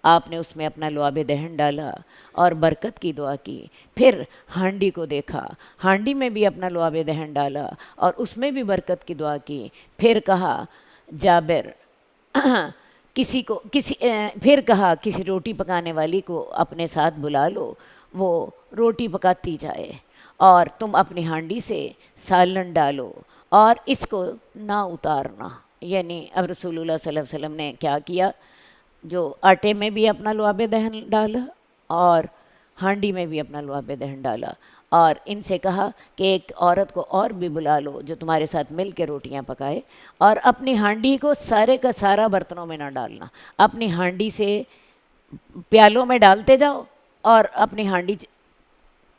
آپ نے اس میں اپنا لعاب دہن ڈالا اور برکت کی دعا کی۔ پھر ہانڈی کو دیکھا، ہانڈی میں بھی اپنا لعاب دہن ڈالا اور اس میں بھی برکت کی دعا کی۔ پھر کہا، جابر پھر کہا کسی روٹی پکانے والی کو اپنے ساتھ بلا لو، وہ روٹی پکاتی جائے، اور تم اپنی ہانڈی سے سالن ڈالو اور اس کو نہ اتارنا۔ یعنی اب رسول اللہ صلی اللہ علیہ وسلم نے کیا کیا، جو آٹے میں بھی اپنا لعاب دہن ڈالا اور ہانڈی میں بھی اپنا لعاب دہن ڈالا، اور ان سے کہا کہ ایک عورت کو اور بھی بلا لو جو تمہارے ساتھ مل کے روٹیاں پکائے، اور اپنی ہانڈی کو سارے کا سارا برتنوں میں نہ ڈالنا، اپنی ہانڈی سے پیالوں میں ڈالتے جاؤ اور اپنی ہانڈی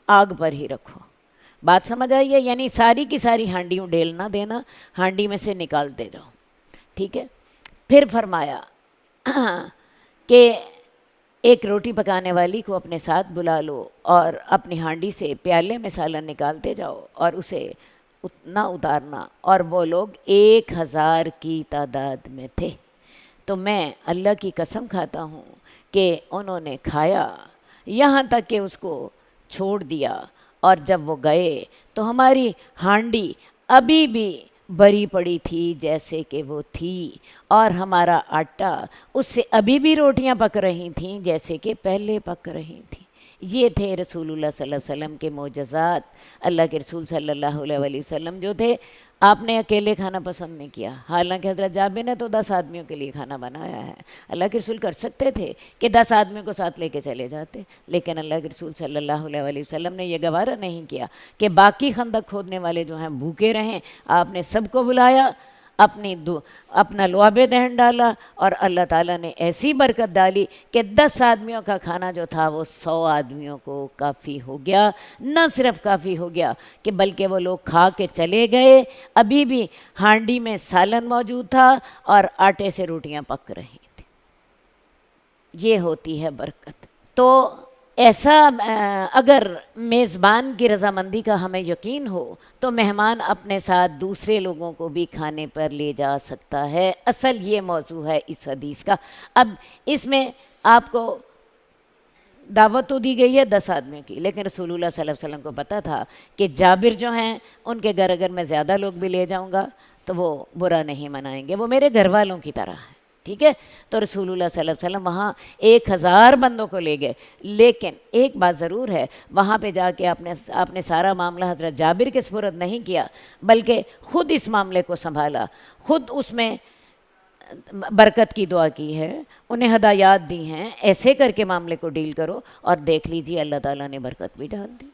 آگ پر ہی رکھو۔ بات سمجھ آئی ہے؟ یعنی ساری کی ساری ہانڈیوں ڈیل نہ دینا، ہانڈی میں سے نکالتے جاؤ، ٹھیک ہے۔ پھر فرمایا کہ ایک روٹی پکانے والی کو اپنے ساتھ بلا لو اور اپنی ہانڈی سے پیالے میں سالن نکالتے جاؤ اور اسے نہ اتارنا، اور وہ لوگ 1000 کی تعداد میں تھے۔ تو میں اللہ کی قسم کھاتا ہوں کہ انہوں نے کھایا یہاں تک کہ اس کو چھوڑ دیا، اور جب وہ گئے تو ہماری ہانڈی ابھی بھی بری پڑی تھی جیسے کہ وہ تھی، اور ہمارا آٹا اس سے ابھی بھی روٹیاں پک رہی تھیں جیسے کہ پہلے پک رہی تھیں۔ یہ تھے رسول اللہ صلی اللہ علیہ وسلم کے معجزات۔ اللہ کے رسول صلی اللہ علیہ وسلم جو تھے، آپ نے اکیلے کھانا پسند نہیں کیا، حالانکہ حضرت جابر نے تو 10 آدمیوں کے لیے کھانا بنایا ہے۔ اللہ کے رسول کر سکتے تھے کہ 10 آدمیوں کو ساتھ لے کے چلے جاتے، لیکن اللہ کے رسول صلی اللہ علیہ وسلم نے یہ گوارا نہیں کیا کہ باقی خندق کھودنے والے جو ہیں بھوکے رہیں۔ آپ نے سب کو بلایا، اپنا لعابِ دہن ڈالا، اور اللہ تعالیٰ نے ایسی برکت ڈالی کہ 10 آدمیوں کا کھانا جو تھا وہ 100 آدمیوں کو کافی ہو گیا۔ نہ صرف کافی ہو گیا کہ بلکہ وہ لوگ کھا کے چلے گئے، ابھی بھی ہانڈی میں سالن موجود تھا اور آٹے سے روٹیاں پک رہی تھیں۔ یہ ہوتی ہے برکت۔ تو ایسا اگر میزبان کی رضامندی کا ہمیں یقین ہو تو مہمان اپنے ساتھ دوسرے لوگوں کو بھی کھانے پر لے جا سکتا ہے۔ اصل یہ موضوع ہے اس حدیث کا۔ اب اس میں آپ کو دعوت تو دی گئی ہے 10 آدمیوں کی، لیکن رسول اللہ صلی اللہ علیہ وسلم کو پتہ تھا کہ جابر جو ہیں ان کے گھر اگر میں زیادہ لوگ بھی لے جاؤں گا تو وہ برا نہیں منائیں گے، وہ میرے گھر والوں کی طرح ہیں، ٹھیک ہے؟ تو رسول اللہ صلی اللہ علیہ وسلم وہاں 1000 بندوں کو لے گئے، لیکن ایک بات ضرور ہے، وہاں پہ جا کے آپ نے سارا معاملہ حضرت جابر کے سپرد نہیں کیا، بلکہ خود اس معاملے کو سنبھالا، خود اس میں برکت کی دعا کی ہے، انہیں ہدایات دی ہیں، ایسے کر کے معاملے کو ڈیل کرو، اور دیکھ لیجیے اللہ تعالیٰ نے برکت بھی ڈال دی۔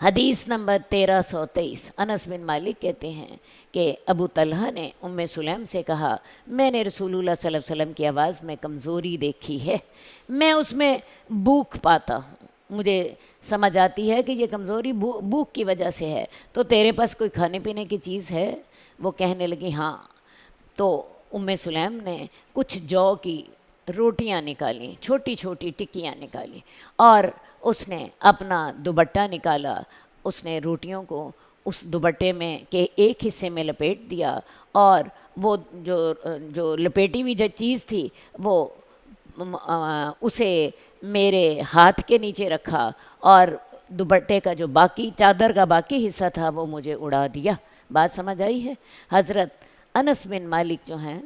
حدیث نمبر 1323، انس بن مالک کہتے ہیں کہ ابو طلحہ نے ام سلیم سے کہا، میں نے رسول اللہ صلی اللہ علیہ وسلم کی آواز میں کمزوری دیکھی ہے، میں اس میں بھوک پاتا ہوں، مجھے سمجھ آتی ہے کہ یہ کمزوری بھوک کی وجہ سے ہے، تو تیرے پاس کوئی کھانے پینے کی چیز ہے؟ وہ کہنے لگی ہاں۔ تو ام سلیم نے کچھ جو کی روٹیاں نکالیں، چھوٹی چھوٹی ٹکیاں نکالیں، اور اس نے اپنا دوپٹہ نکالا، اس نے روٹیوں کو اس دوپٹے میں کے ایک حصے میں لپیٹ دیا، اور وہ جو لپیٹی ہوئی جو چیز تھی وہ اسے میرے ہاتھ کے نیچے رکھا، اور دوپٹے کا جو باقی چادر کا باقی حصہ تھا وہ مجھے اڑا دیا۔ بات سمجھ آئی ہے؟ حضرت انس بن مالک جو ہیں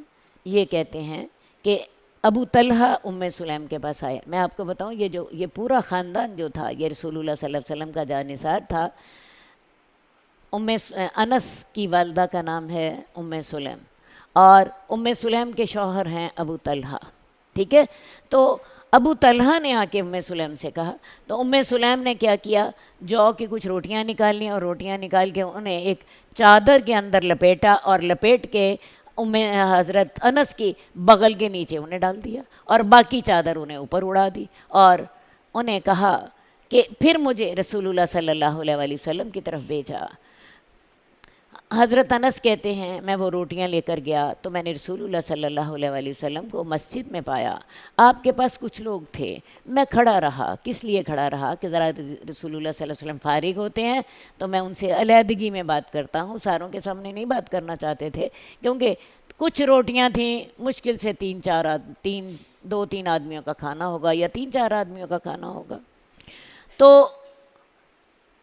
یہ کہتے ہیں کہ ابو طلحہ ام سلیم کے پاس آیا۔ میں آپ کو بتاؤں یہ پورا خاندان جو تھا یہ رسول اللہ صلی اللہ علیہ وسلم کا جانثار تھا۔ انس کی والدہ کا نام ہے ام سلیم، اور ام سلیم کے شوہر ہیں ابو طلحہ، ٹھیک ہے؟ تو ابو طلحہ نے آ کے ام سلیم سے کہا، تو ام سلیم نے کیا کیا، جو کی کچھ روٹیاں نکال لیں، اور روٹیاں نکال کے انہیں ایک چادر کے اندر لپیٹا، اور لپیٹ کے حضرت انس کی بغل کے نیچے انہیں ڈال دیا، اور باقی چادر انہیں اوپر اڑا دی، اور انہیں کہا کہ پھر مجھے رسول اللہ صلی اللہ علیہ وسلم کی طرف بھیجا۔ حضرت انس کہتے ہیں میں وہ روٹیاں لے کر گیا تو میں نے رسول اللہ صلی اللہ علیہ وسلم کو مسجد میں پایا، آپ کے پاس کچھ لوگ تھے، میں کھڑا رہا۔ کس لیے کھڑا رہا؟ کہ ذرا رسول اللہ صلی اللہ علیہ وسلم فارغ ہوتے ہیں تو میں ان سے علیحدگی میں بات کرتا ہوں، ساروں کے سامنے نہیں بات کرنا چاہتے تھے، کیونکہ کچھ روٹیاں تھیں، مشکل سے 2-3 آدمیوں کا کھانا ہوگا یا 3-4 آدمیوں کا کھانا ہوگا۔ تو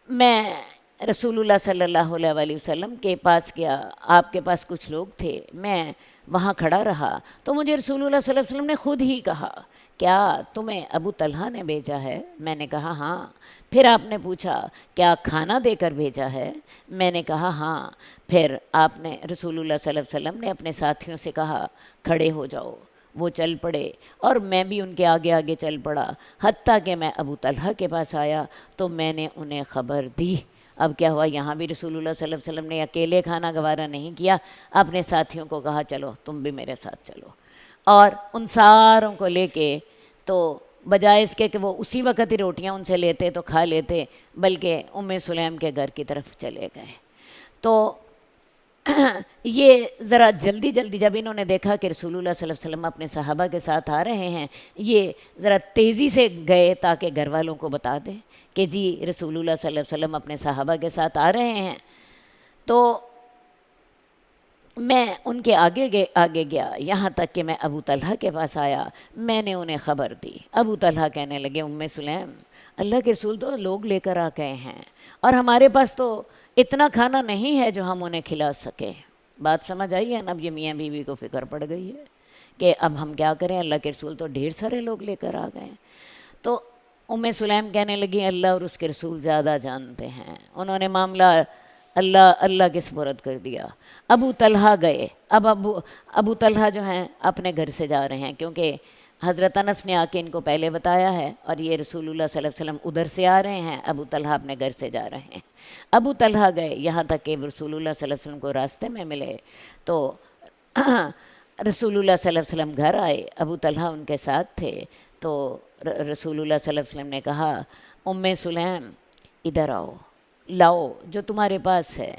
میں رسول اللہ صلی اللہ علیہ وسلم کے پاس گیا، آپ کے پاس کچھ لوگ تھے، میں وہاں کھڑا رہا، تو مجھے رسول اللہ صلی اللہ علیہ وسلم نے خود ہی کہا، کیا تمہیں ابو طلحہ نے بھیجا ہے؟ میں نے کہا ہاں۔ پھر آپ نے پوچھا کیا کھانا دے کر بھیجا ہے؟ میں نے کہا ہاں۔ پھر آپ نے رسول اللہ صلی اللہ علیہ وسلم نے اپنے ساتھیوں سے کہا کھڑے ہو جاؤ، وہ چل پڑے، اور میں بھی ان کے آگے آگے چل پڑا، حتیٰ کہ میں ابو طلحہ کے پاس آیا تو میں نے انہیں خبر دی۔ اب کیا ہوا، یہاں بھی رسول اللہ صلی اللہ علیہ وسلم نے اکیلے کھانا گوارا نہیں کیا، اپنے ساتھیوں کو کہا چلو تم بھی میرے ساتھ چلو، اور ان ساروں کو لے کے، تو بجائے اس کے کہ وہ اسی وقت ہی روٹیاں ان سے لیتے تو کھا لیتے، بلکہ ام سلیم کے گھر کی طرف چلے گئے۔ تو یہ ذرا جلدی جب انہوں نے دیکھا کہ رسول اللہ صلی اللہ علیہ وسلم اپنے صحابہ کے ساتھ آ رہے ہیں، یہ ذرا تیزی سے گئے تاکہ گھر والوں کو بتا دیں کہ جی رسول اللہ صلی اللہ علیہ وسلم اپنے صحابہ کے ساتھ آ رہے ہیں۔ تو میں ان کے آگے گیا، یہاں تک کہ میں ابو طلحہ کے پاس آیا، میں نے انہیں خبر دی۔ ابو طلحہ کہنے لگے ام سلیم، اللہ کے رسول تو لوگ لے کر آ گئے ہیں، اور ہمارے پاس تو اتنا کھانا نہیں ہے جو ہم انہیں کھلا سکیں۔ بات سمجھ آئی ہے نا؟ اب یہ میاں بیوی کو فکر پڑ گئی ہے کہ اب ہم کیا کریں، اللہ کے رسول تو ڈھیر سارے لوگ لے کر آ گئے ہیں۔ تو سلیم کہنے لگی اللہ اور اس کے رسول زیادہ جانتے ہیں. انہوں نے معاملہ اللہ کے سپرد کر دیا. ابو طلحہ گئے. اب ابو طلحہ جو ہیں اپنے گھر سے جا رہے ہیں کیونکہ حضرت انس نے آ کے ان کو پہلے بتایا ہے اور یہ رسول اللہ صلی اللہ علیہ وسلم ادھر سے آ رہے ہیں. ابو طلحہ اپنے گھر سے جا رہے ہیں. ابو طلحہ گئے یہاں تک کہ رسول اللہ صلی اللہ علیہ وسلم کو راستے میں ملے تو رسول اللہ صلی اللہ علیہ وسلم گھر آئے. ابو طلحہ ان کے ساتھ تھے تو رسول اللہ صلی اللہ علیہ وسلم نے کہا سلیم ادھر آؤ، لاؤ جو تمہارے پاس ہے.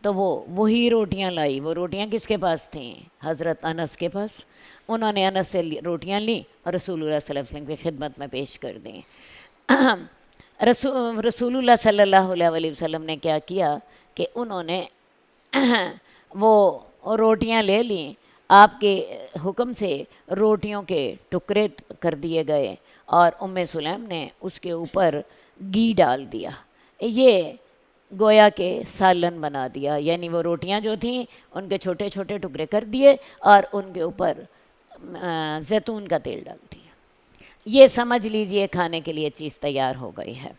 تو وہی روٹیاں لائی. وہ روٹیاں کس کے پاس تھیں؟ حضرت انس کے پاس. انہوں نے انس سے روٹیاں لیں اور رسول اللہ صلی اللہ علیہ وسلم کی خدمت میں پیش کر دیں. رسول اللہ صلی اللہ علیہ وسلم نے کیا کیا کہ انہوں نے وہ روٹیاں لے لیں. آپ کے حکم سے روٹیوں کے ٹکڑے کر دیے گئے اور سلیم نے اس کے اوپر گھی ڈال دیا. یہ گویا کہ سالن بنا دیا، یعنی وہ روٹیاں جو تھیں ان کے چھوٹے چھوٹے ٹکڑے کر دیے اور ان کے اوپر زیتون کا تیل ڈال دیا. یہ سمجھ لیجئے کھانے کے لیے چیز تیار ہو گئی ہے.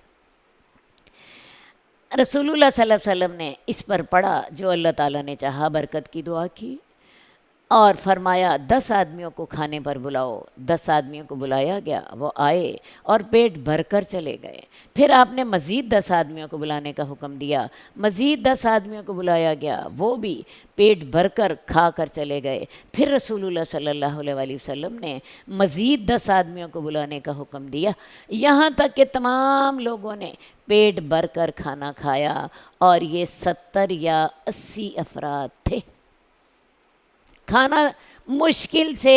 رسول اللہ صلی اللہ علیہ وسلم نے اس پر پڑھا جو اللہ تعالیٰ نے چاہا، برکت کی دعا کی اور فرمایا 10 آدمیوں کو کھانے پر بلاؤ. 10 آدمیوں کو بلایا گیا، وہ آئے اور پیٹ بھر کر چلے گئے. پھر آپ نے مزید 10 آدمیوں کو بلانے کا حکم دیا. مزید 10 آدمیوں کو بلایا گیا، وہ بھی پیٹ بھر کر کھا کر چلے گئے. پھر رسول اللہ صلی اللہ علیہ وسلم نے مزید 10 آدمیوں کو بلانے کا حکم دیا، یہاں تک کہ تمام لوگوں نے پیٹ بھر کر کھانا کھایا اور یہ 70 یا 80 افراد تھے. کھانا مشکل سے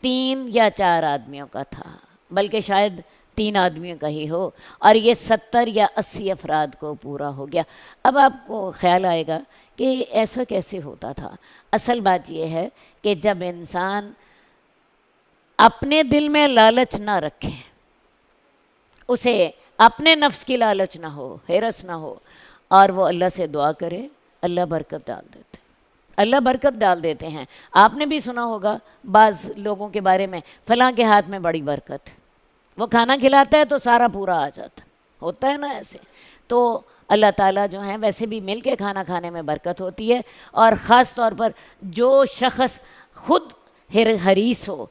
3 یا 4 آدمیوں کا تھا، بلکہ شاید 3 آدمیوں کا ہی ہو، اور یہ 70 یا 80 افراد کو پورا ہو گیا. اب آپ کو خیال آئے گا کہ ایسا کیسے ہوتا تھا. اصل بات یہ ہے کہ جب انسان اپنے دل میں لالچ نہ رکھے، اسے اپنے نفس کی لالچ نہ ہو، ہرس نہ ہو، اور وہ اللہ سے دعا کرے، اللہ برکت ڈال دیتے. اللہ برکت ڈال دیتے ہیں. آپ نے بھی سنا ہوگا بعض لوگوں کے بارے میں، فلاں کے ہاتھ میں بڑی برکت، وہ کھانا کھلاتا ہے تو سارا پورا آ جاتا. ہوتا ہے نا ایسے. تو اللہ تعالیٰ جو ہیں ویسے بھی مل کے کھانا کھانے میں برکت ہوتی ہے. اور خاص طور پر جو شخص خود حریص ہو،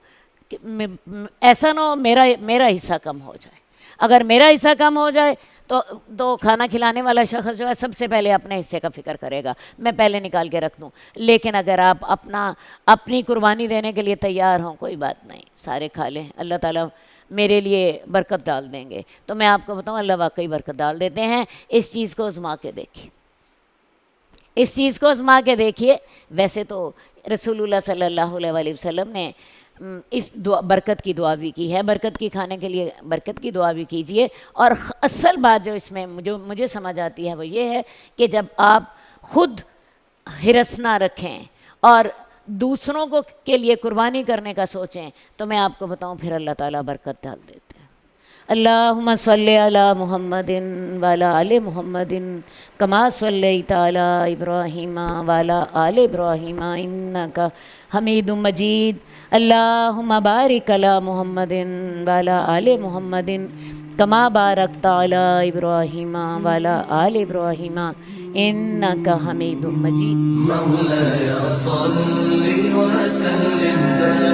ایسا نہ ہو میرا حصہ کم ہو جائے. اگر میرا حصہ کم ہو جائے تو کھانا کھلانے والا شخص جو ہے سب سے پہلے اپنے حصے کا فکر کرے گا، میں پہلے نکال کے رکھ دوں. لیکن اگر آپ اپنی قربانی دینے کے لیے تیار ہوں، کوئی بات نہیں، سارے کھا لیں، اللہ تعالیٰ میرے لیے برکت ڈال دیں گے. تو میں آپ کو بتاؤں اللہ واقعی برکت ڈال دیتے ہیں. اس چیز کو آزما کے دیکھیے، اس چیز کو آزما کے دیکھیے. ویسے تو رسول اللہ صلی اللہ علیہ وسلم نے اس برکت کی دعا بھی کی ہے. برکت کی کھانے کے لیے برکت کی دعا بھی کیجئے. اور اصل بات جو اس میں جو مجھے سمجھ آتی ہے وہ یہ ہے کہ جب آپ خود ہرس نہ رکھیں اور دوسروں کے لیے قربانی کرنے کا سوچیں تو میں آپ کو بتاؤں پھر اللہ تعالیٰ برکت ڈال دیتے ہیں. اللہم صلی علی محمد وعلی آل محمد کما صلیت علی ابراہیم وعلی آل ابراہیم انک حمید مجید. اللہم بارک علی محمد وعلی آل محمد کما بارکت علی ابراہیم وعلی آل ابراہیم انک حمید مجید. مولاي صل وسلم